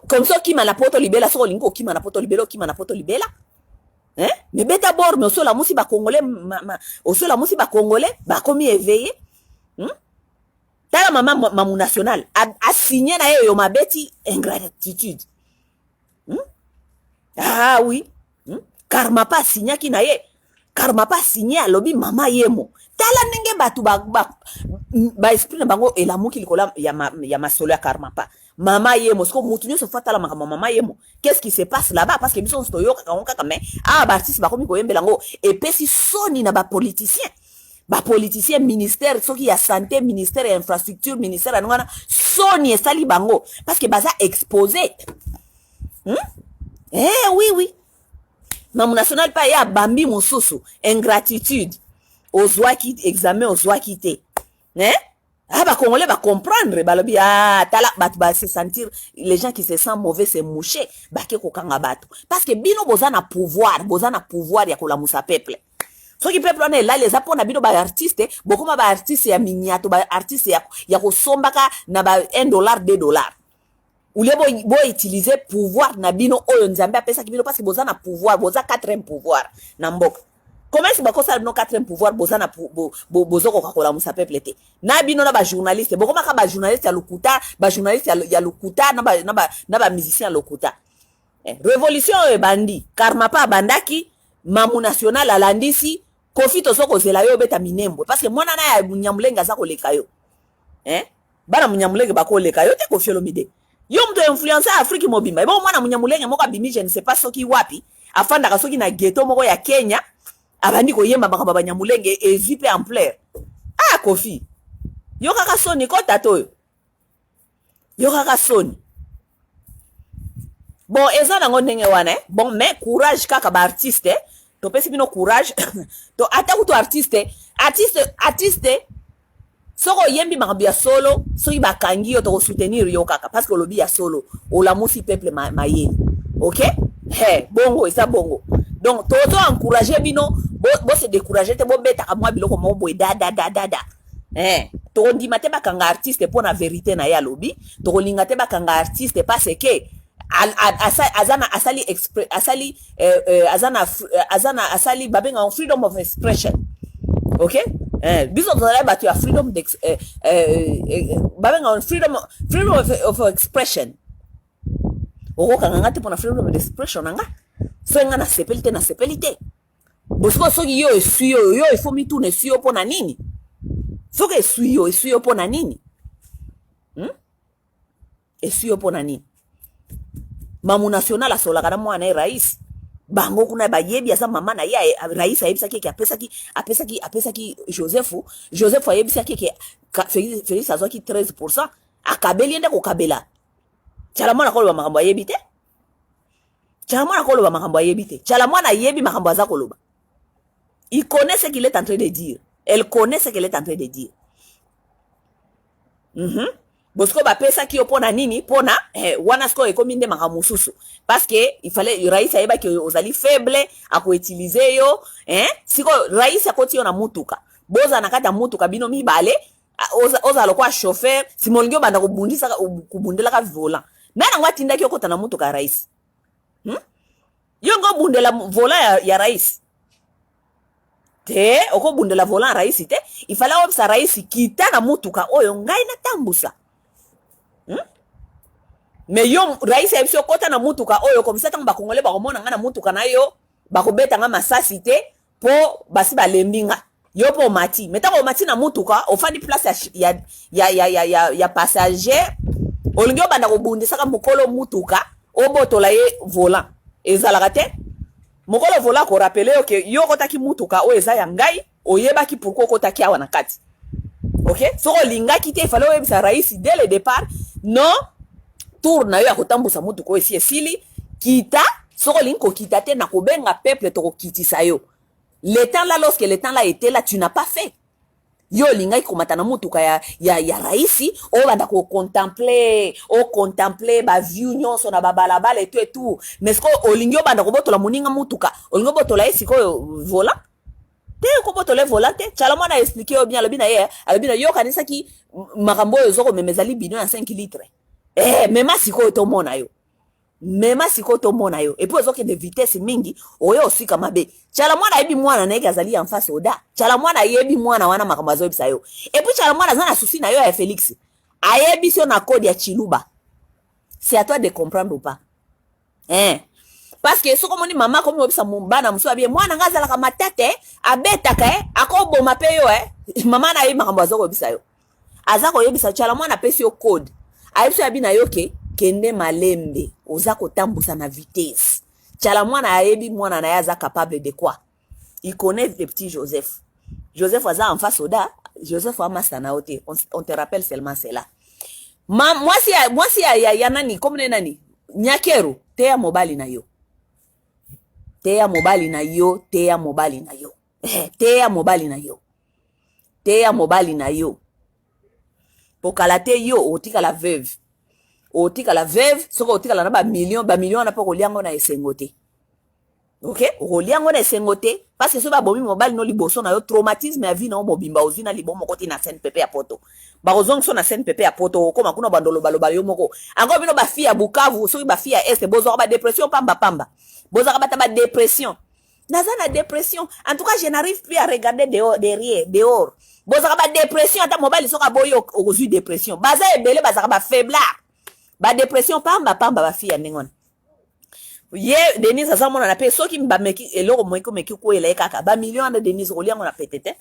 Comme ça qui m'a la poto libela soko lingo qui m'a la poto libela qui m'a la poto libela. Mais beta bor mais osola musi ba Congolais osola musi ba Congolais ba komi éveillé. Tala mamu nationale a signé na yo mabeti ingratitude. Ah oui. Karma pas signé ki na ye. Karma pas signé alobi mama yemo. Tala nenge batu ba esprit na bango elamu ki likola ya masolo ya karma pas. Mama yemo sko mutu nyo se fata la mama yemo. Qu'est-ce qui se passe là-bas parce que biso sto yo kaka mais ba artiste ba komi ko yembelango et pesi soni na ba politicien. Ba politicien ministère soki ya santé ministère ya infrastructure ministère ya ngana soni esali bango parce que baza exposé. Oui. Mamu national pa ya bambi mosusu ingratitude ozwaki examen ozwaki te. Ba Congolais ba comprendre balobi tala ba se sentir les gens qui se sentent mauvais se moucher ba ke kokanga bato parce que bino bozana pouvoir ya kolamusa peuple. Soki peuple on est là les apona bino ba artiste bokoma ba artiste ya miniato ba artiste ya kosombaka na ba $1 $2. Oule bo utiliser pouvoir na bino oyo nzambe apesa ki bino parce que bozana pouvoir boza 4e pouvoir na mboka. Comment si bakosa no 4e pouvoir bozana bozoko kakola musa peuple te. Na bino na ba journaliste bokoma ka ba journaliste ya lokuta ba journaliste ya lokuta na ba musicien ya lokuta. Révolution e bandi karma pa bandaki mamu national alandisi Koffi tosoko zela yo beta minembo parce que mwana na ya munyamulenga za koleka yo. Bana munyamulenga bako leka yo te Koffi Olomide. Yo mto influencer Afrique mobimba. Ebo mwana munyamulenga moko Abimi je ne sais pas soki wapi afanda ka soki na ghetto moko ya Kenya abandi ko yemba bakaba banyamulenge et vipe en plaire. Koffi. Yo kaka soni ko tato yo kaka soni. Bon eza nango ndenge wana bon mais courage kaka ba artiste to pesi bino courage to ataku to artiste soko yembi makambi ya solo soki bakangi yo to soutenir yo kaka parce que lobi ya solo olamusi peuple mayeli. OK bongo eza bongo donc toto encourager bino bo se décourager te bo beta ka mwa biloko mo boy da to ndima te bakanga artiste pour na vérité na ya lobi to linga te bakanga artiste parce que azana asali asali babenga freedom of expression. OK biso tozala batu ya freedom babenga freedom of expression. Kanga te pona freedom of expression nga so nga na sepelite bosiko soki yo esuyo yo ifo mitu ne suyo pona nini soki esuyo pona nini esuyo pona nini. Mamu national asola kana mwana e rais bango kuna bayebi asa mama na ya rais ayebisaki apesaki Joseph ayebisaki ke Felix azwaki 13% akabeli ende ko kabela Tshala-mwana koloba makambo ayebi te Tshala-mwana koloba makambo ayebi te Tshala-mwana ayebi makambo aza koloba. Il connaît ce qu'il est en train de dire, elle connaît ce qu'elle est en train de dire. Bosko ba pesa ki opona nini pona wana sko ekomi nde makamususu parce que il fallait rais ayeba ki ozali faible ako utiliser yo siko rais akoti yo na mutuka boza na kata mutuka bino mibale oza lokwa chauffeur simolingyo banda kubundela ka volant nana ngwatinda ki okota na mutuka rais yo ngo bundela volant ya rais te oko bundela volant rais te il fallait obsa rais kita na mutuka oyo ngai na tambusa. Mais yo rais ya biso kota na mutuka oyo comme ça tant ba congolais ba komona nga na mutuka na yo ba kobeta nga masasi te po basi ba lembinga yo po mati metako mati na mutuka ofandi place ya passager olingyo banda kobundisa ka mukolo mutuka obotola ye volant ezalaka te mukolo volant ko rappeler yo ke yo kota ki mutuka o eza ya ngai oyeba ki pourquoi kota ki awa na kati. OK so linga kite fallait oyebisa rais dès le départ non tourna yo ya kotambusa mutu ko esi esili kita soko linko kita te na kobenga peuple to kitisa yo le temps là lorsque le temps là était là tu n'as pas fait yo lingai komata na mutuka ya raisi o banda ko contempler ba view nyonso na babalabala et tout mais ko olingi o banda ko botola moninga mutuka olingo botola esi ko volant te ko botola volant te Tshala-mwana expliquer o bien alobina yo kanisa ki makambo yo zoko memezali bidon ya 5 litres mema siko to mona yo mema siko to mona yo et puis ozoke de vitesse mingi oyo osika mabe Tshala-mwana yebi mwana na ekazali en face oda Tshala-mwana yebi mwana wana makambo azobisa yo et puis Tshala-mwana zana souci na yo ya Felix ayebi sio na code ya Chiluba c'est à toi de comprendre ou pas parce que soko moni mama komi obisa mbana muso abie mwana ngazala ka matate abetaka akoboma pe yo mama na yebi makambo azoko obisa yo azako yebisa Tshala-mwana pesi yo code ayebi abi na yo ke kende malembe oza kotambusa na vitesse Tshala-mwana ayebi mwana na yaza capable de quoi il connaît le petit Joseph aza en face oda Joseph amasa na ote on te rappelle seulement cela Mwasi ya nani comme nani nyakeru teya mobali na yo teya mobali na yo teya mobali na yo pokalate yo otika la veuve soko otikala na ba million na poko liango na esengote ok roliango na esengote parce que so ba bomi mobile no liboso na yo traumatisme ya vie na mobimba ozina libomo koti na scène pepe ya poto ba ozong so na scène pepe ya poto koma kuna bandolo baloba yo moko ango bino ba fille ya Bukavu so ba fille ya Est bozo ba dépression pamba bozo ba ta dépression naza na dépression en tout cas je n'arrive plus à regarder dehors bozo ba dépression ata mobile so ka boyo okozui dépression baza ebele baza ba faiblard ba dépression pamba ba fille ya ndengona ye Denise azamona na pe soki mbameki eloko moiko meki ko ele kaka ba million de Denise roliango na petete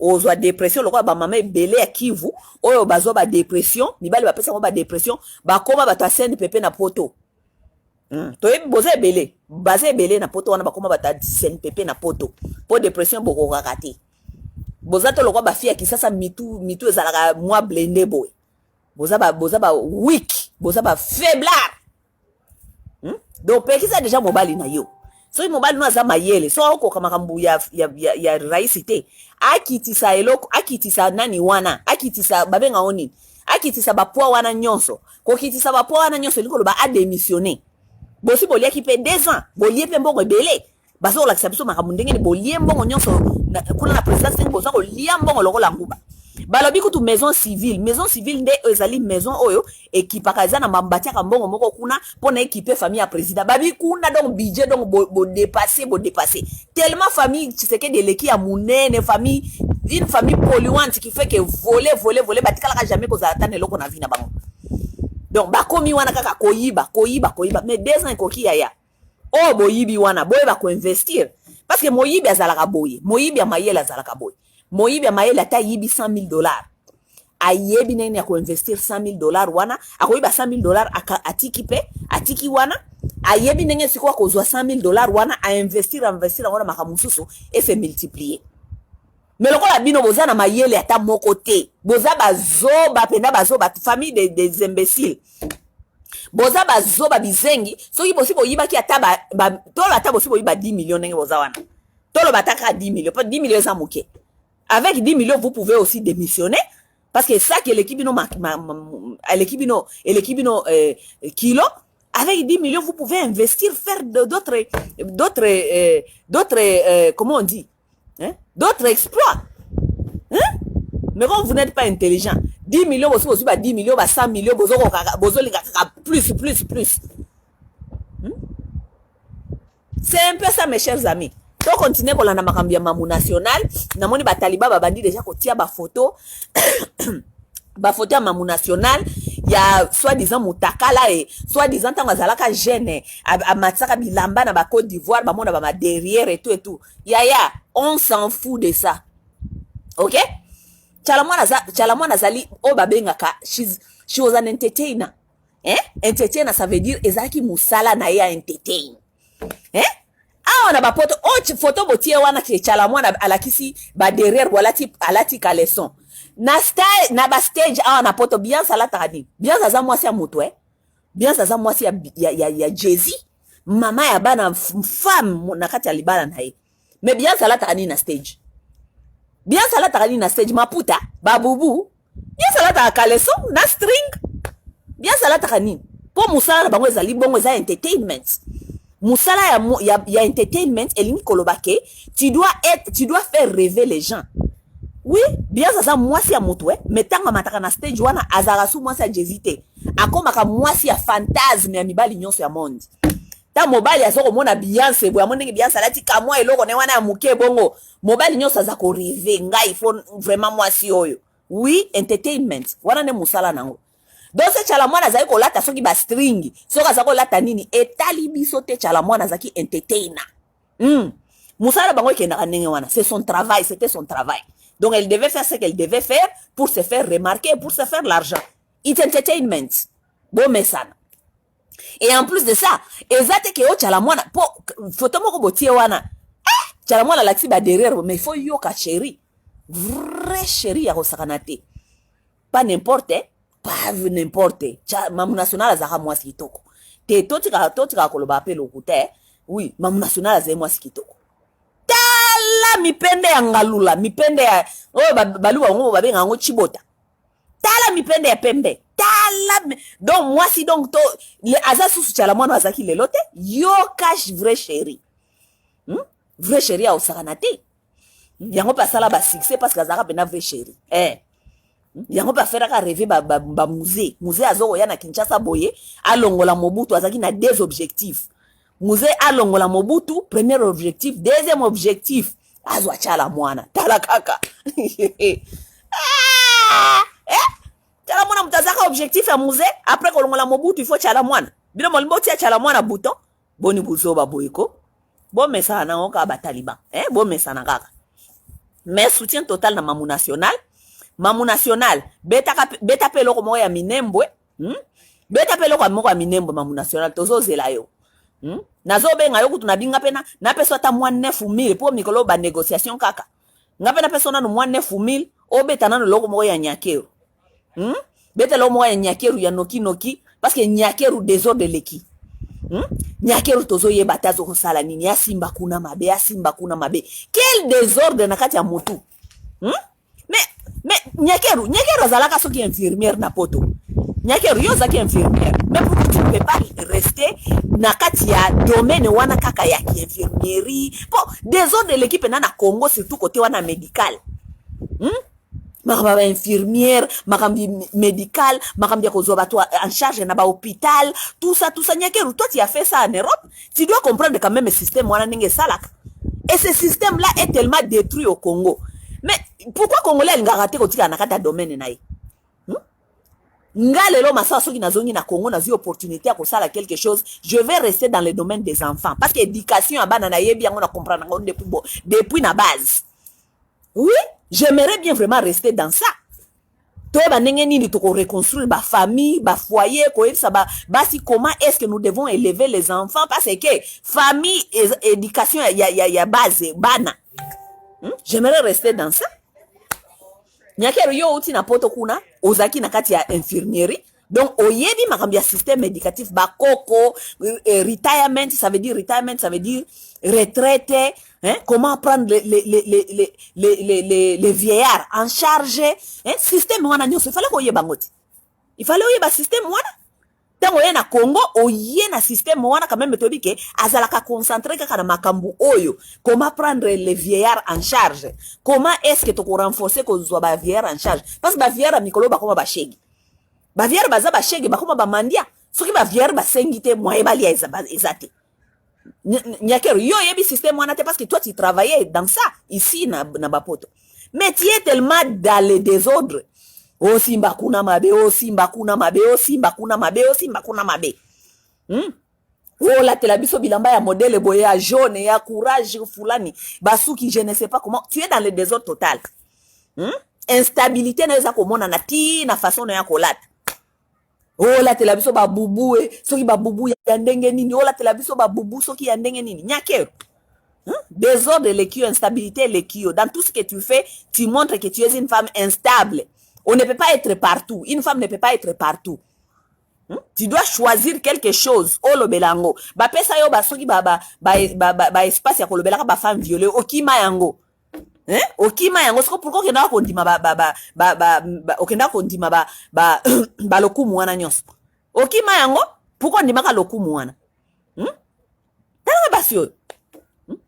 ozwa dépression lokwa ba mama ebele ya Kivu oyo bazo ba dépression mibali ba pesa ba dépression ba koma ba tasende pepe na poto to yebi boza ebele baza ebele na poto wana ba koma ba tasende pepe na poto po dépression boko kakati boza to lokwa ba fia kisasa mitu ezalaka moi blende boy boza ba weak boza ba faiblard donc pekisa déjà mobali na yo so mobali no aza mayele so oko kama kambu ya raisite akitisa eloko akitisa nani wana akitisa babenga onini akitisa bapwa wana nyonso ko kitisa bapwa wana nyonso likolo ba a démissionner bosi bolia ki pe 2 ans bolie pe mbongo ebele baso la kisabiso makambu ndenge ni bolie mbongo nyonso kuna na présidence bozo ko lia mbongo lokola nguba balobi kutu maison civile nde ezali maison oyo ekipaka eza na mambati ka mbongo moko kuna pona équiper famille ya président babi kuna donc budget donc bo dépasser tellement famille Tshisekedi eleki ya munene famille une famille polluante qui fait que voler batikala ka jamais kozala tane loko na vie na bango donc bakomi wana kaka koyiba mais 2 ans koki ya boyibi wana boye ba ko investir parce que moyibi azalaka boye moyibi ya mayele azalaka boye moyibi ya mayele ata yibi $100,000 ayebi nene ya ko investir $100,000 wana akoyiba $100,000 atiki wana ayebi nene siko kozwa $100,000 wana a investir wana makamususu et se multiplier mais lokola bino boza na mayele ata moko te boza bazoba famille des imbéciles boza bazoba bizengi soki bosi boyiba ki ata tolo ata bosi boyiba 10 millions nenge boza wana tolo bataka 10 millions pas 10 millions za moke avec 10 millions vous pouvez aussi démissionner parce que ça que l'équipe bino kilo avec 10 millions vous pouvez investir faire d'autres comment on dit d'autres exploits mais quand vous n'êtes pas intelligent 10 millions aussi 10 millions 100 millions plus c'est un peu ça mes chers amis to continuer kolanda makambi ya mamu nationale namoni bataliba babandi déjà kotia ba photo ya mamu nationale ya soi-disant mutakala et soi-disant tango azalaka jeune amatsaka bilamba na ba Côte d'Ivoire ba mona ba derrière et tout ya on s'en fout de ça OK Tshala-mwana zali o bengaka she was an entertainer entertainer ça veut dire ezaki musala na ya entertain on a poto photo botie wana ke Tshala-mwana alakisi ba derrière alati caleçon na ba stage na poto bien salata ni bien za mwasi ya moto bien za mwasi ya Jezi mama ya bana femme na kati ya libala na ye mais bien salata ni na stage bien salata kani na stage maputa babubu bien salata kaleso na string bien salata kani po musala na bango ezali bongo eza entertainment musala ya entertainment elingi koloba ke tu dois faire rêver les gens. Oui, bien ça mwasi ya moto mais tanga mataka na stage wana azara su mwasi ya jezite akomaka mwasi ya fantasme ya mibali nyonso ya monde. Ta mobali azoko mona Beyoncé boya mondenge Beyoncé alati kamwa eloko ne wana ya muke bongo mobali nyonso aza ko rêver ngai faut vraiment mwasi oyo. Oui, entertainment wana ne musala nango. Donc ce Tshala-mwana zaki kolata soki ba string soka zako lata nini etali biso te Tshala-mwana zaki entertainer. Musala bango kendaka ndenge wana, c'est son travail, c'était son travail. Donc elle devait faire ce qu'elle devait faire pour se faire remarquer, pour se faire l'argent. It's entertainment. Bon mesana. Et en plus de ça, ezate ke o Tshala-mwana po photo moko botie wana. Tshala-mwana laksi ba derrière mais faut yoka chéri. Vrai chéri ya kosakanate. Pas n'importe, pas n'importe. Mamu nationale azaka mwasi kitoko. Te totika koloba pe lokute. Oui, mamu nationale azaka mwasi kitoko. Tala mipende ya ngalula, mipende ya baluwa ngo babenga ngo chibota. Tala mipende ya pembe. Tala donc mwasi donc to le azasu Tshala-mwana azaki lelote yo cash vrai chéri. Vrai chéri a osakanate. Yango pa sala ba succès parce que azaka pena vrai chéri. Yango pa faire ka rêver ba musée. Musée azoko ya na Kinshasa boye alongola Mobutu azaki na des objectifs. Musée alongola Mobutu, premier objectif, deuxième objectif, azwa Tshala-mwana. Tala kaka. Tshala-mwana mutazaka objectif ya musée, après kolongola Mobutu, il faut Tshala-mwana. Bino molimbo tia Tshala-mwana bouton, boni buzoba boyeko. Bon messana na oka ba taliban. Bon messana kaka. Mais soutien total na mamu national. Mamu national, beta pelo ko ya minembwe. Beta pelo ko moko ya minembwe mamu national tozo zela yo. Nazo benga yoku tunabinga pena na peso ata mwa 9000 po mikolo ba négociation kaka. Ngape na peso na mwa 9000 o beta na loko moko ya nyakeru. Beta lo moko ya nyakeru ya noki parce que nyakeru désordre leki. Nyakeru tozo ye batazo ko sala nini ya simba kuna mabe. Quel désordre na kati ya motu. Mais nyakeru azalaka soki infirmière na poto. Nyakeru yo zaki infirmière. Mais pourquoi tu ne peux pas rester na kati ya domaine wana kaka ya infirmierie? Bon, désordre l'équipe na Congo surtout côté wana médical. Makambi infirmière, makambi médical, makambi kozwa toi en charge na ba hôpital, tout ça Nyakeru, toi tu as fait ça en Europe, tu dois comprendre quand même le système wana ndenge salaka. Et ce système là est tellement détruit au Congo. Mais pourquoi Congolais ngaraté kotika na kata domaine na ye? Ngalelo masa soki nazongi na Congo na zi opportunité à kosala quelque chose, je vais rester dans le domaine des enfants parce que éducation abana na yebi yango na comprendre ngo depuis na base. Oui, j'aimerais bien vraiment rester dans ça. To ba ndenge nini to ko reconstruire ba famille, ba foyer, ko yebisa basi comment est-ce que nous devons élever les enfants parce que famille et éducation ya base bana. J'aimerais rester dans ça. Nyakeru yo uti na poto kuna ozaki na kati ya infirmerie. Donc oyebi makambi ya système éducatif ba koko retirement, ça veut dire retraite, comment prendre les vieillards en charge, système wana nyo il fallait oyeba ngoti. Il fallait oyeba système wana. Tango ye na Congo oye na système wana quand même tobi ke azalaka concentrer kaka na makambu oyo, comment prendre les vieillards en charge, comment est-ce que to ko renforcer ko zwa ba vieillards en charge parce que ba vieillards mikolo ba koma ba shegi ba vieillards baza ba shegi ba koma ba mandia soki ba vieillards ba sengite moye bali ezate Nyakeru yo yebi système wana te parce que toi tu travaillais dans ça ici na bapoto mais tu es tellement dans le désordre. Oh simba kuna mabe. Oh la telabiso bilamba ya modèle boye ya jaune ya courage fulani basuki je ne sais pas comment tu es dans le désordre total. Instabilité na eza komona na ti na façon na ya kolata. Oh la telabiso ba bubu soki ba bubu ya ndenge nini. Oh la telabiso ba bubu soki ya ndenge nini. Nyakeru. Désordre l'équio, instabilité l'équio. Dans tout ce que tu fais, tu montres que tu es une femme instable. On ne peut pas être partout. Une femme ne peut pas être partout. Tu dois choisir quelque chose. Oh lo belango. Ba pesa yo ba soki ba espace ya ko lo belaka ba femme violée. Okima yango. okima yango siko pourquoi okendaka kondima okendaka kondima balokumu wana nyonso okima yango pourquoi ondimaka lokumu wana talanga basi oyo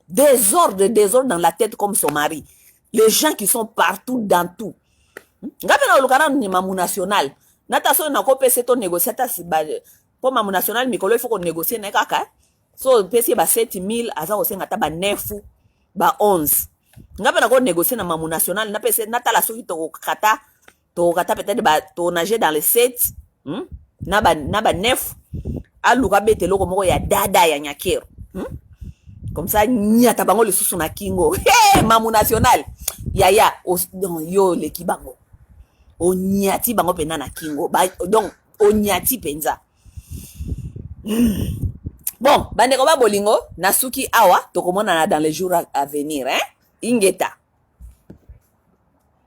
désordre dans la tête comme son mari les gens qui sont partout dans tout ngape na olukana ni mamu national nata so na kopesa to négocier ta po mamu national mikolo il faut qu'on négocie na kaka so pesi ba 7000 aza kosenga ta ba 9 ba 11 ngape na ko négocier na mamu national na pesa nata la soki to kata peut-être ba to nager dans les 7 na ba 9 aluka bete loko moko ya dada ya nyakero comme ça nyata bango le susu na kingo mamu national yaya yo le kibango onyati bango pena na kingo donc onyati penza bon bandeko ba bolingo nasuki awa tokomonana dans les jours à venir ingeta